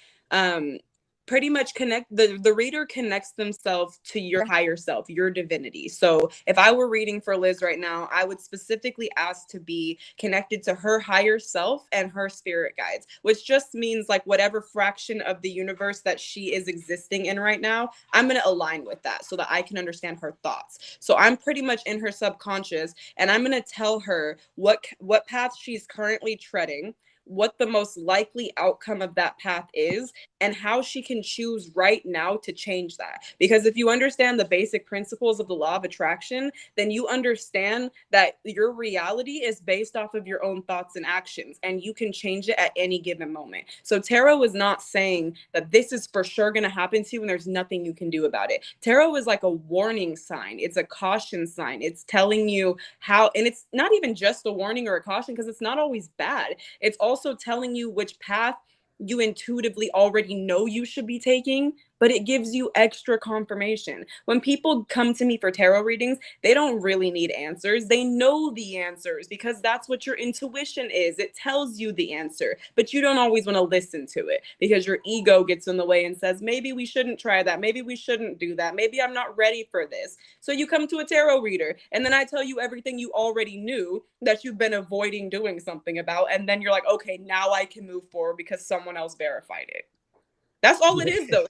pretty much the reader connects themselves to your higher self, your divinity. So if I were reading for Liz right now, I would specifically ask to be connected to her higher self and her spirit guides, which just means like whatever fraction of the universe that she is existing in right now, I'm going to align with that so that I can understand her thoughts. So I'm pretty much in her subconscious, and I'm going to tell her what path she's currently treading, what the most likely outcome of that path is, and how she can choose right now to change that. Because if you understand the basic principles of the law of attraction, then you understand that your reality is based off of your own thoughts and actions, and you can change it at any given moment. So tarot is not saying that this is for sure going to happen to you and there's nothing you can do about it. Tarot is like a warning sign. It's a caution sign. It's telling you how, and it's not even just a warning or a caution because it's not always bad. It's also telling you which path you intuitively already know you should be taking, but it gives you extra confirmation. When people come to me for tarot readings, they don't really need answers. They know the answers because that's what your intuition is. It tells you the answer, but you don't always want to listen to it because your ego gets in the way and says, maybe we shouldn't try that. Maybe we shouldn't do that. Maybe I'm not ready for this. So you come to a tarot reader and then I tell you everything you already knew that you've been avoiding doing something about. And then you're like, okay, now I can move forward because someone else verified it. That's all it is, though.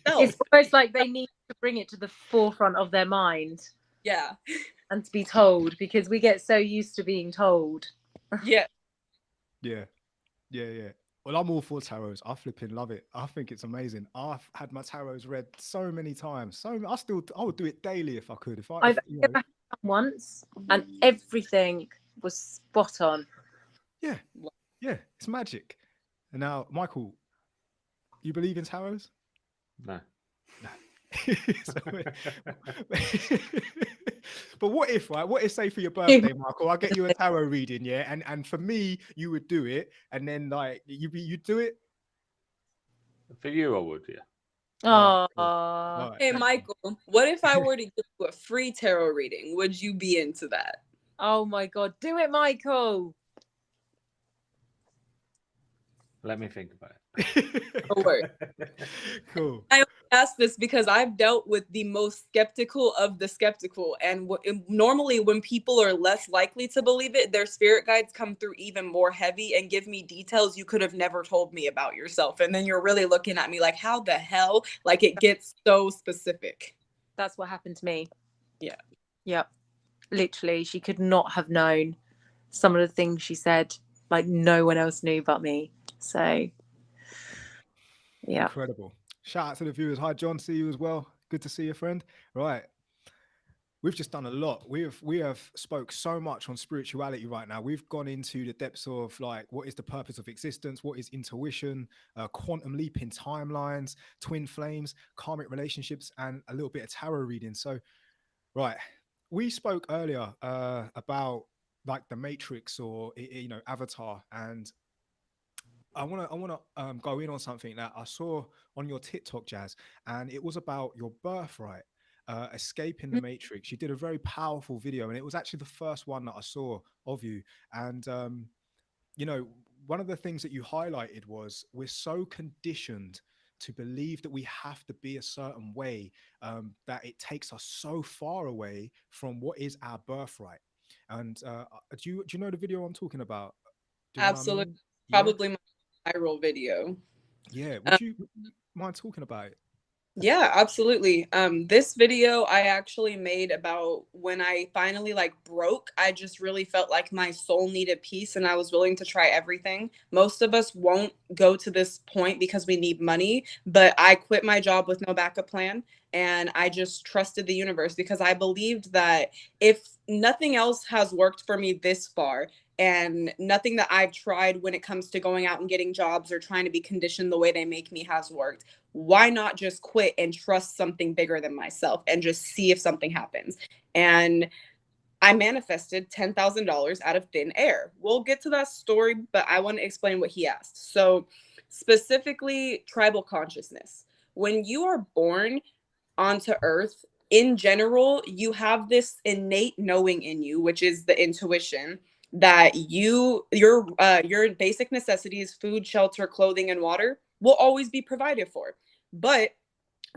It's almost like they need to bring it to the forefront of their mind. Yeah. And to be told, because we get so used to being told. Yeah. Yeah. Well, I'm all for tarots. I flipping love it. I think it's amazing. I've had my tarots read so many times. I would do it daily if I could. I've ever had once, and everything was spot on. Yeah, it's magic. And now, Michael, you believe in tarots? No. But what if, right? What if, say, for your birthday, Michael, I get you a tarot reading, yeah, and for me, you would do it, and then like you'd do it. For you, I would, yeah. Oh, cool. Hey, Michael, what if I were to give you a free tarot reading? Would you be into that? Oh my God, do it, Michael. Let me think about it. No worries. Cool. I ask this because I've dealt with the most skeptical of the skeptical, and normally when people are less likely to believe it, their spirit guides come through even more heavy and give me details you could have never told me about yourself, and then you're really looking at me like, how the hell? Like, it gets so specific. That's what happened to me. Yeah. Yep. Literally, she could not have known some of the things she said, like no one else knew but me. So yeah, incredible. Shout out to the viewers. Hi, John. See you as well. Good to see you, friend. Right. We've just done a lot. We have spoke so much on spirituality right now. We've gone into the depths of like, what is the purpose of existence? What is intuition? Quantum leap in timelines, twin flames, karmic relationships, and a little bit of tarot reading. So, right. We spoke earlier about like the Matrix or, Avatar, and I want to go in on something that I saw on your TikTok, Jazz, and it was about your birthright, escaping the Matrix. You did a very powerful video, and it was actually the first one that I saw of you. And one of the things that you highlighted was we're so conditioned to believe that we have to be a certain way, that it takes us so far away from what is our birthright. And do you know the video I'm talking about? Do you know what I Absolutely. mean? Probably my viral video. Yeah. Would you mind talking about it? Yeah, absolutely. This video I actually made about when I finally broke. I just really felt like my soul needed peace and I was willing to try everything. Most of us won't go to this point because we need money, but I quit my job with no backup plan and I just trusted the universe because I believed that if nothing else has worked for me this far, and nothing that I've tried when it comes to going out and getting jobs or trying to be conditioned the way they make me has worked, why not just quit and trust something bigger than myself and just see if something happens? And I manifested $10,000 out of thin air. We'll get to that story, but I want to explain what he asked. So specifically, tribal consciousness. When you are born onto earth, in general, you have this innate knowing in you, which is the intuition that your basic necessities, food, shelter, clothing, and water, will always be provided for. But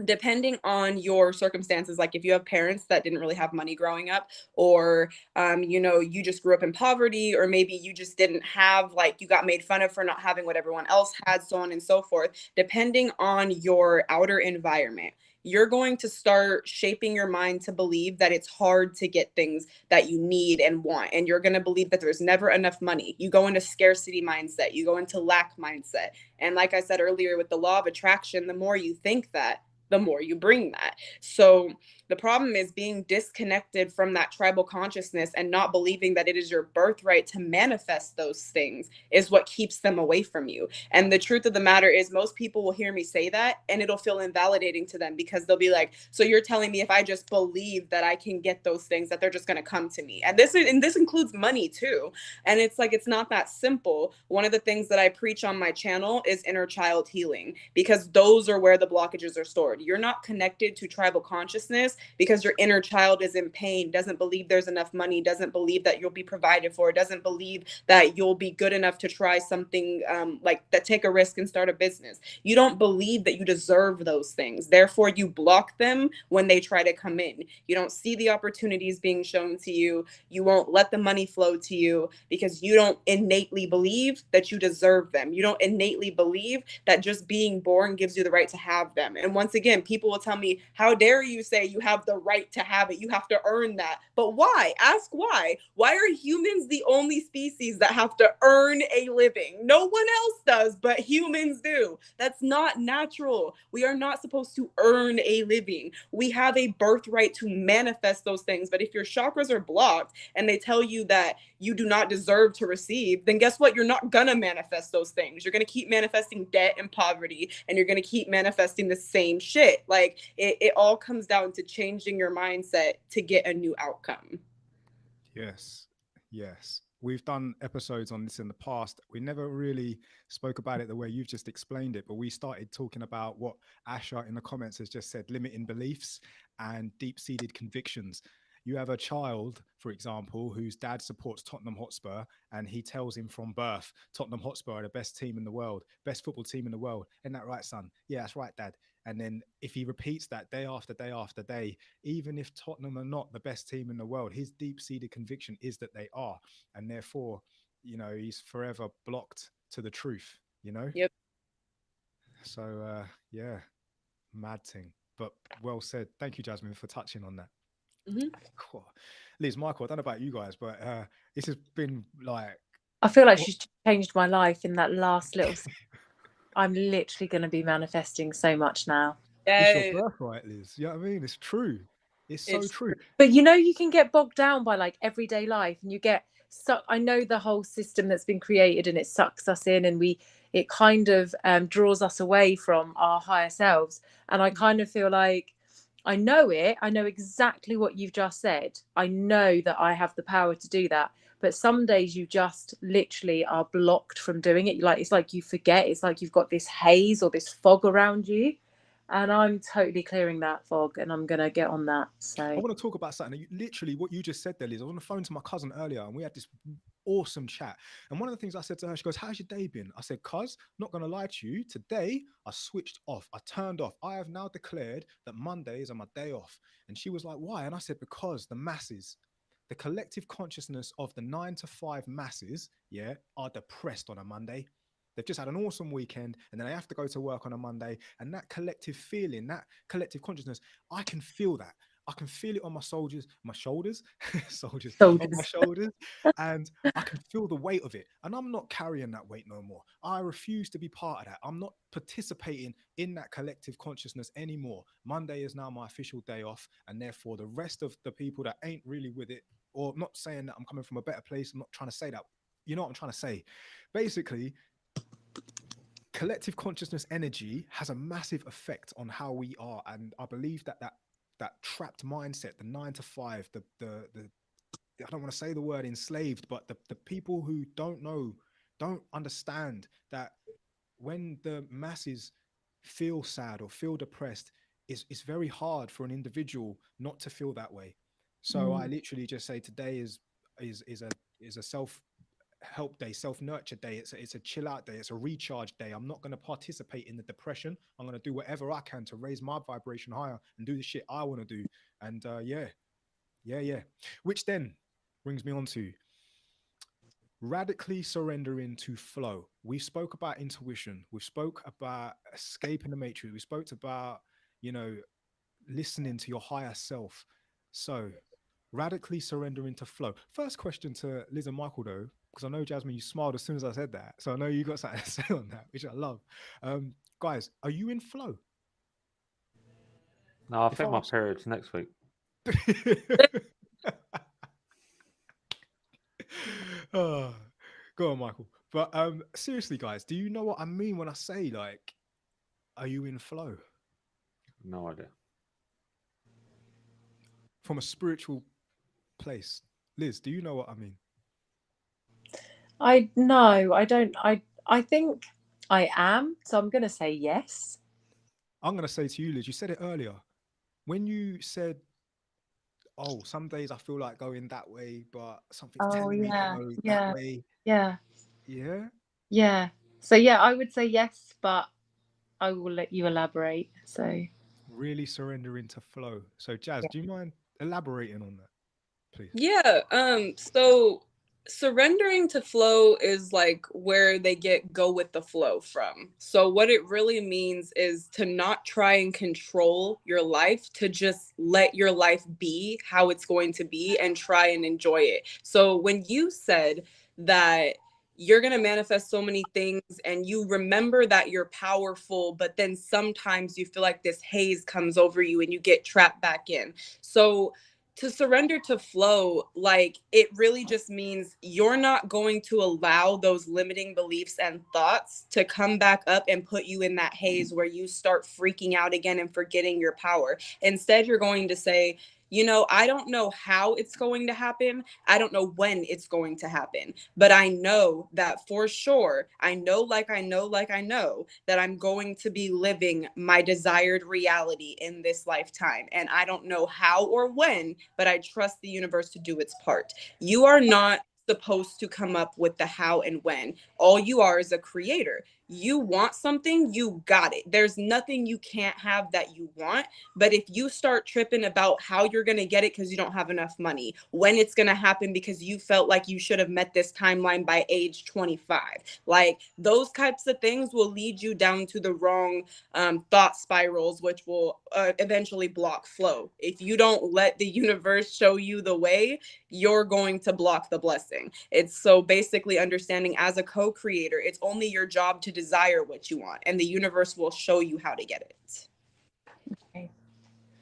depending on your circumstances, like if you have parents that didn't really have money growing up, or you just grew up in poverty, or maybe you just didn't have, you got made fun of for not having what everyone else had, so on and so forth, depending on your outer environment, you're going to start shaping your mind to believe that it's hard to get things that you need and want. And you're going to believe that there's never enough money. You go into scarcity mindset, you go into lack mindset. And like I said earlier with the law of attraction, the more you think that, the more you bring that. So The problem is being disconnected from that tribal consciousness and not believing that it is your birthright to manifest those things is what keeps them away from you. And the truth of the matter is, most people will hear me say that and it'll feel invalidating to them, because they'll be like, so you're telling me if I just believe that I can get those things, that they're just going to come to me. And this includes money too. And it's like, it's not that simple. One of the things that I preach on my channel is inner child healing, because those are where the blockages are stored. You're not connected to tribal consciousness because your inner child is in pain, doesn't believe there's enough money, doesn't believe that you'll be provided for, doesn't believe that you'll be good enough to try something like that, take a risk and start a business. You don't believe that you deserve those things. Therefore, you block them when they try to come in. You don't see the opportunities being shown to you. You won't let the money flow to you because you don't innately believe that you deserve them. You don't innately believe that just being born gives you the right to have them. And once again, people will tell me, how dare you say you have the right to have it? You have to earn that. But why? Ask why. Why are humans the only species that have to earn a living? No one else does, but humans do. That's not natural. We are not supposed to earn a living. We have a birthright to manifest those things. But if your chakras are blocked and they tell you that you do not deserve to receive, then guess what? You're not gonna manifest those things. You're gonna keep manifesting debt and poverty, and you're gonna keep manifesting the same shit. Like it all comes down to changing your mindset to get a new outcome. Yes. Yes. We've done episodes on this in the past. We never really spoke about it the way you've just explained it, but we started talking about what Asha in the comments has just said, limiting beliefs and deep-seated convictions. You have a child, for example, whose dad supports Tottenham Hotspur, and he tells him from birth, Tottenham Hotspur are the best team in the world, best football team in the world. Isn't that right, son? Yeah, that's right, dad. And then if he repeats that day after day after day, even if Tottenham are not the best team in the world, his deep-seated conviction is that they are. And therefore, he's forever blocked to the truth, Yep. So, yeah, mad thing. But well said. Thank you, Jasmine, for touching on that. Mm-hmm. Cool. Liz, Michael, I don't know about you guys, but this has been like... I feel like she's changed my life in that last little... I'm literally going to be manifesting so much now. It's your birthright, Liz. You know what I mean? It's true. It's so true. But you can get bogged down by like everyday life, and you get I know the whole system that's been created, and it sucks us in, and it kind of draws us away from our higher selves. And I kind of feel like I know exactly what you've just said. I know that I have the power to do that. But some days you just literally are blocked from doing it. It's like you forget. It's like you've got this haze or this fog around you. And I'm totally clearing that fog, and I'm going to get on that. So I want to talk about something. Literally what you just said there, Liz. I was on the phone to my cousin earlier, and we had this awesome chat. And one of the things I said to her, she goes, how's your day been? I said, cuz, not going to lie to you, today I switched off. I turned off. I have now declared that Mondays are my day off. And she was like, why? And I said, because the masses, the collective consciousness of the 9 to 5 masses, are depressed on a Monday. They've just had an awesome weekend, and then they have to go to work on a Monday. And that collective feeling, that collective consciousness, I can feel that. I can feel it on my shoulders, on my shoulders, and I can feel the weight of it. And I'm not carrying that weight no more. I refuse to be part of that. I'm not participating in that collective consciousness anymore. Monday is now my official day off, and therefore the rest of the people that ain't really with it, or not saying that I'm coming from a better place, I'm not trying to say that. You know what I'm trying to say? Basically, collective consciousness energy has a massive effect on how we are, and I believe that trapped mindset, the 9 to 5, the I don't want to say the word enslaved, but the people who don't understand that when the masses feel sad or feel depressed, it's very hard for an individual not to feel that way. So I literally just say today is a self-help day, self-nurture day. It's a chill out day. It's a recharge day. I'm not going to participate in the depression. I'm going to do whatever I can to raise my vibration higher and do the shit I want to do. And yeah. Which then brings me on to radically surrendering to flow. We spoke about intuition. We spoke about escaping the matrix. We spoke about, listening to your higher self. So radically surrendering to flow. First question to Liz and Michael, though, because I know, Jasmine, you smiled as soon as I said that. So I know you got something to say on that, which I love. Guys, are you in flow? No, I think my period's next week. Oh, go on, Michael. But seriously, guys, do you know what I mean when I say, like, are you in flow No idea. from a spiritual place? Liz, do you know what I mean? I no, I don't. I think I am. So I'm going to say yes. I'm going to say to you, Liz, you said it earlier. When you said, oh, some days I feel like going that way, but something's Oh telling me to yeah, go that yeah, way. yeah, Yeah. yeah. So yeah, I would say yes, but I will let you elaborate. So Really surrendering to flow. So, Jazz, yeah. do you mind elaborating on that, please? Yeah, so surrendering to flow is like where they get go with the flow from. So what it really means is to not try and control your life, to just let your life be how it's going to be and try and enjoy it. So when you said that you're going to manifest so many things and you remember that you're powerful, but then sometimes you feel like this haze comes over you and you get trapped back in. So to surrender to flow, like it really just means you're not going to allow those limiting beliefs and thoughts to come back up and put you in that haze where you start freaking out again and forgetting your power. Instead, you're going to say, you know, I don't know how it's going to happen. I don't know when it's going to happen, but I know that for sure. I know that I'm going to be living my desired reality in this lifetime. And I don't know how or when, but I trust the universe to do its part. You are not supposed to come up with the how and when. All you are is a creator. You want something, you got it. There's nothing you can't have that you want. But if you start tripping about how you're going to get it because you don't have enough money, when it's going to happen because you felt like you should have met this timeline by age 25, like those types of things will lead you down to the wrong thought spirals, which will eventually block flow. If you don't let the universe show you the way, you're going to block the blessing. It's so basically understanding as a co-creator, it's only your job to desire what you want, and the universe will show you how to get it. Okay.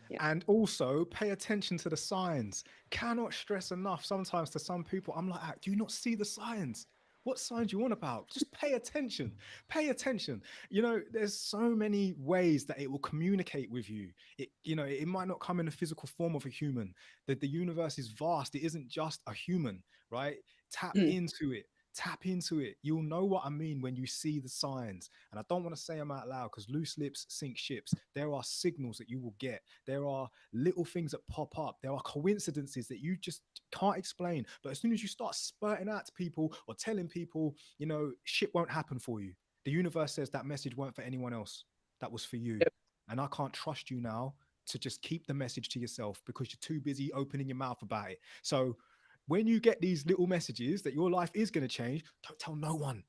Yeah. And also pay attention to the signs. Cannot stress enough. Sometimes to some people, I'm like, do you not see the signs? What signs you want about? Just pay attention. Pay attention. You know, there's so many ways that it will communicate with you. It might not come in the physical form of a human. That the universe is vast. It isn't just a human, right? Tap into it. Tap into it. You'll know what I mean when you see the signs. And I don't want to say them out loud because loose lips sink ships. There are signals that you will get. There are little things that pop up. There are coincidences that you just can't explain. But as soon as you start spurting out to people or telling people, shit won't happen for you. The universe says that message weren't for anyone else. That was for you. Yep. And I can't trust you now to just keep the message to yourself because you're too busy opening your mouth about it. So when you get these little messages that your life is going to change, don't tell no one.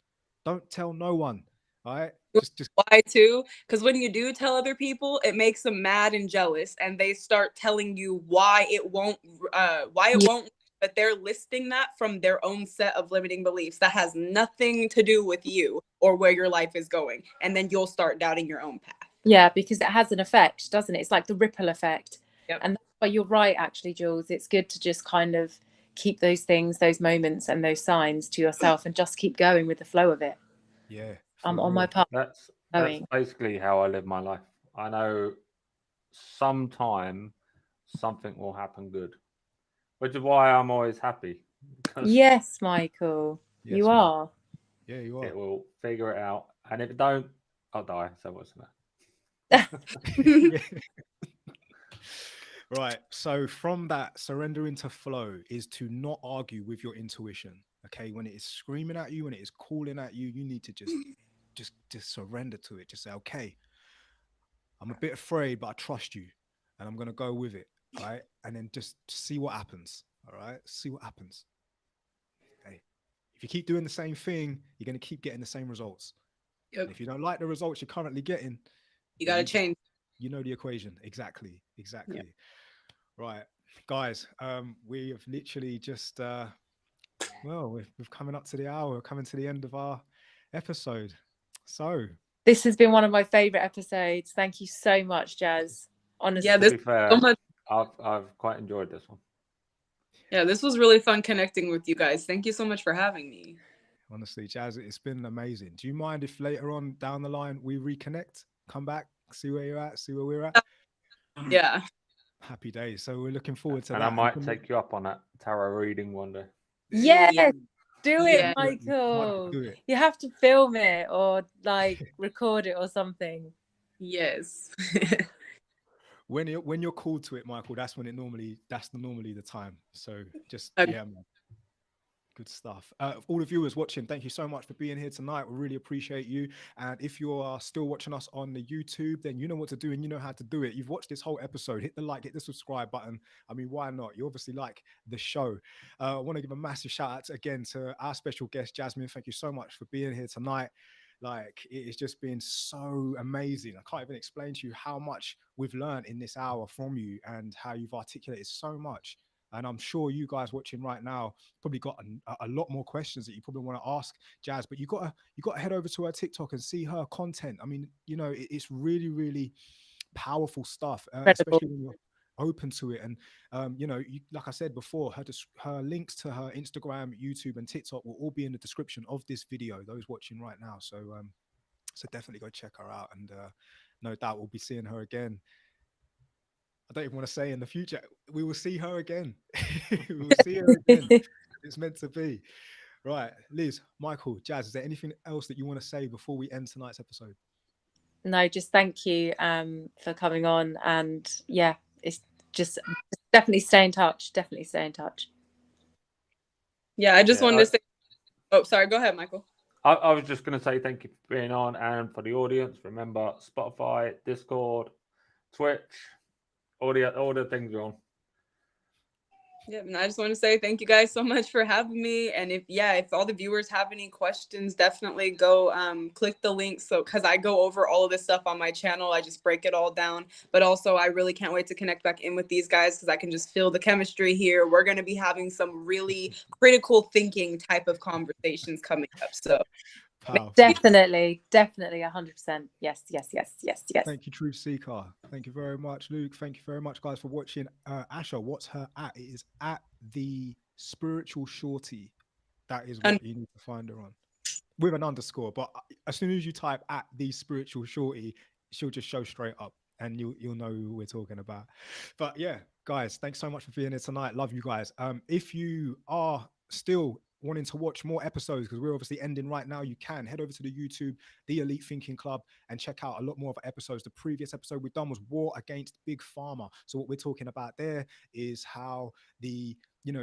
Don't tell no one. All right. Just why too? Because when you do tell other people, it makes them mad and jealous, and they start telling you why it won't, but they're listing that from their own set of limiting beliefs that has nothing to do with you or where your life is going. And then you'll start doubting your own path. Yeah, because it has an effect, doesn't it? It's like the ripple effect. Yep. And that's why you're right, actually, Jules. It's good to just kind of keep those things, those moments and those signs to yourself and just keep going with the flow of it. Yeah. I'm on my path. That's Going. basically how I live my life. I know sometime something will happen good, which is why I'm always happy. Yes, Michael. Yes, you man. are. Yeah, you are. It will figure it out, and if it don't, I'll die. So what's that? Yeah. Right. So from that, surrendering to flow is to not argue with your intuition. Okay. When it is screaming at you, when it is calling at you, you need to just surrender to it. Just say, okay, I'm a bit afraid, but I trust you and I'm going to go with it. Right. And then just see what happens. All right. See what happens. Okay. If you keep doing the same thing, you're going to keep getting the same results. Yep. And if you don't like the results you're currently getting, You got to change. You know the equation. Exactly. Yep. Right, guys, we have literally just we've coming up to the hour. We're coming to the end of our episode. So this has been one of my favorite episodes. Thank you so much, Jazz. Honestly. Yeah, To be fair, so much I've quite enjoyed this one. Yeah, this was really fun connecting with you guys. Thank you so much for having me. Honestly, Jazz, it's been amazing. Do you mind if later on down the line we reconnect, come back, see where you're at, see where we're at? Yeah. Happy days. So we're looking forward to And that. I might take you up on that tarot reading one day. Yes, Hey, do Yeah. it, Michael. do it. You have to film it or like record it or something. Yes. When you're called to it, Michael, that's normally the time. So just Okay. yeah, man. Good stuff. All the viewers watching, thank you so much for being here tonight. We really appreciate you. And if you are still watching us on the YouTube, then you know what to do and you know how to do it. You've watched this whole episode. Hit the like, hit the subscribe button. I mean, why not? You obviously like the show. I want to give a massive shout out again to our special guest, Jasmine. Thank you so much for being here tonight. Like, it has just been so amazing. I can't even explain to you how much we've learned in this hour from you and how you've articulated so much. And I'm sure you guys watching right now probably got a lot more questions that you probably want to ask Jazz, but you got to head over to her TikTok and see her content. I mean, you know, it's really, really powerful stuff, Incredible. especially when you're open to it. And you know, like I said before, her links to her Instagram, YouTube, and TikTok will all be in the description of this video. Those watching right now, so definitely go check her out, and no doubt we'll be seeing her again. I don't even want to say in the future. We will see her again. We will see her again. It's meant to be. Right. Liz, Michael, Jazz, is there anything else that you want to say before we end tonight's episode? No, just thank you for coming on. And yeah, it's just definitely stay in touch. Definitely stay in touch. Yeah, I just wanted to say, oh, sorry, go ahead, Michael. I was just going to say thank you for being on, and for the audience, remember Spotify, Discord, Twitch, all the things are on. Yeah, and I just want to say thank you guys so much for having me. And if all the viewers have any questions, definitely go click the link. So because I go over all of this stuff on my channel, I just break it all down. But also, I really can't wait to connect back in with these guys because I can just feel the chemistry here. We're going to be having some really critical thinking type of conversations coming up. So Powerful. Definitely 100%. Yes. Thank you, Truth Seeker. Thank you very much, Luke. Thank you very much, guys, for watching. Asha, what's her at? It is at the Spiritual Shorty. That is what you need to find her on, with an underscore. But as soon as you type at the Spiritual Shorty, she'll just show straight up, and you'll know who we're talking about. But yeah, guys, thanks so much for being here tonight. Love you guys. If you are still wanting to watch more episodes, because we're obviously ending right now, you can head over to the YouTube, the Elite Thinking Club, and check out a lot more of the episodes. The previous episode we've done was War Against Big Pharma. So what we're talking about there is how the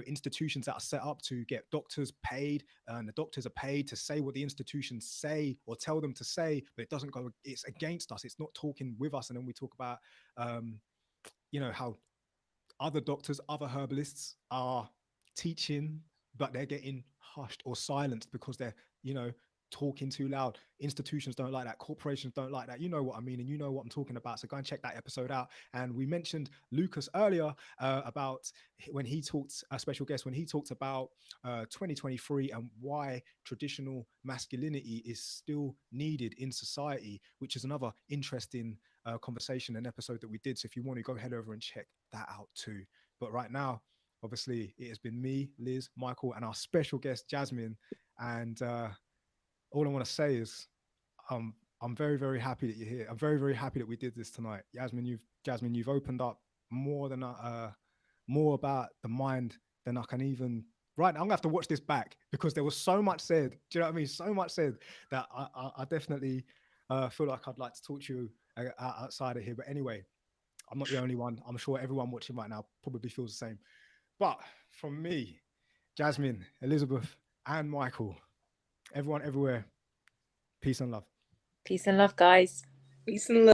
institutions that are set up to get doctors paid, and the doctors are paid to say what the institutions say or tell them to say, but it doesn't go, it's against us, it's not talking with us. And then we talk about how other doctors, other herbalists are teaching, but they're getting hushed or silenced because they're talking too loud. Institutions don't like that, corporations don't like that. You know what I mean, and you know what I'm talking about. So go and check that episode out. And we mentioned Lucas earlier about when he talked, a special guest, when he talked about 2023 and why traditional masculinity is still needed in society, which is another interesting conversation and episode that we did. So if you want to go head over and check that out too. But right now, obviously, it has been me, Liz, Michael, and our special guest, Jasmine. And all I want to say is I'm very, very happy that you're here. I'm very, very happy that we did this tonight. Jasmine, you've opened up more about the mind than I can even. Right now, I'm gonna have to watch this back because there was so much said. Do you know what I mean? So much said that I definitely feel like I'd like to talk to you outside of here. But anyway, I'm not the only one. I'm sure everyone watching right now probably feels the same. But from me, Jasmine, Elizabeth, and Michael, everyone everywhere, peace and love. Peace and love, guys. peace and love.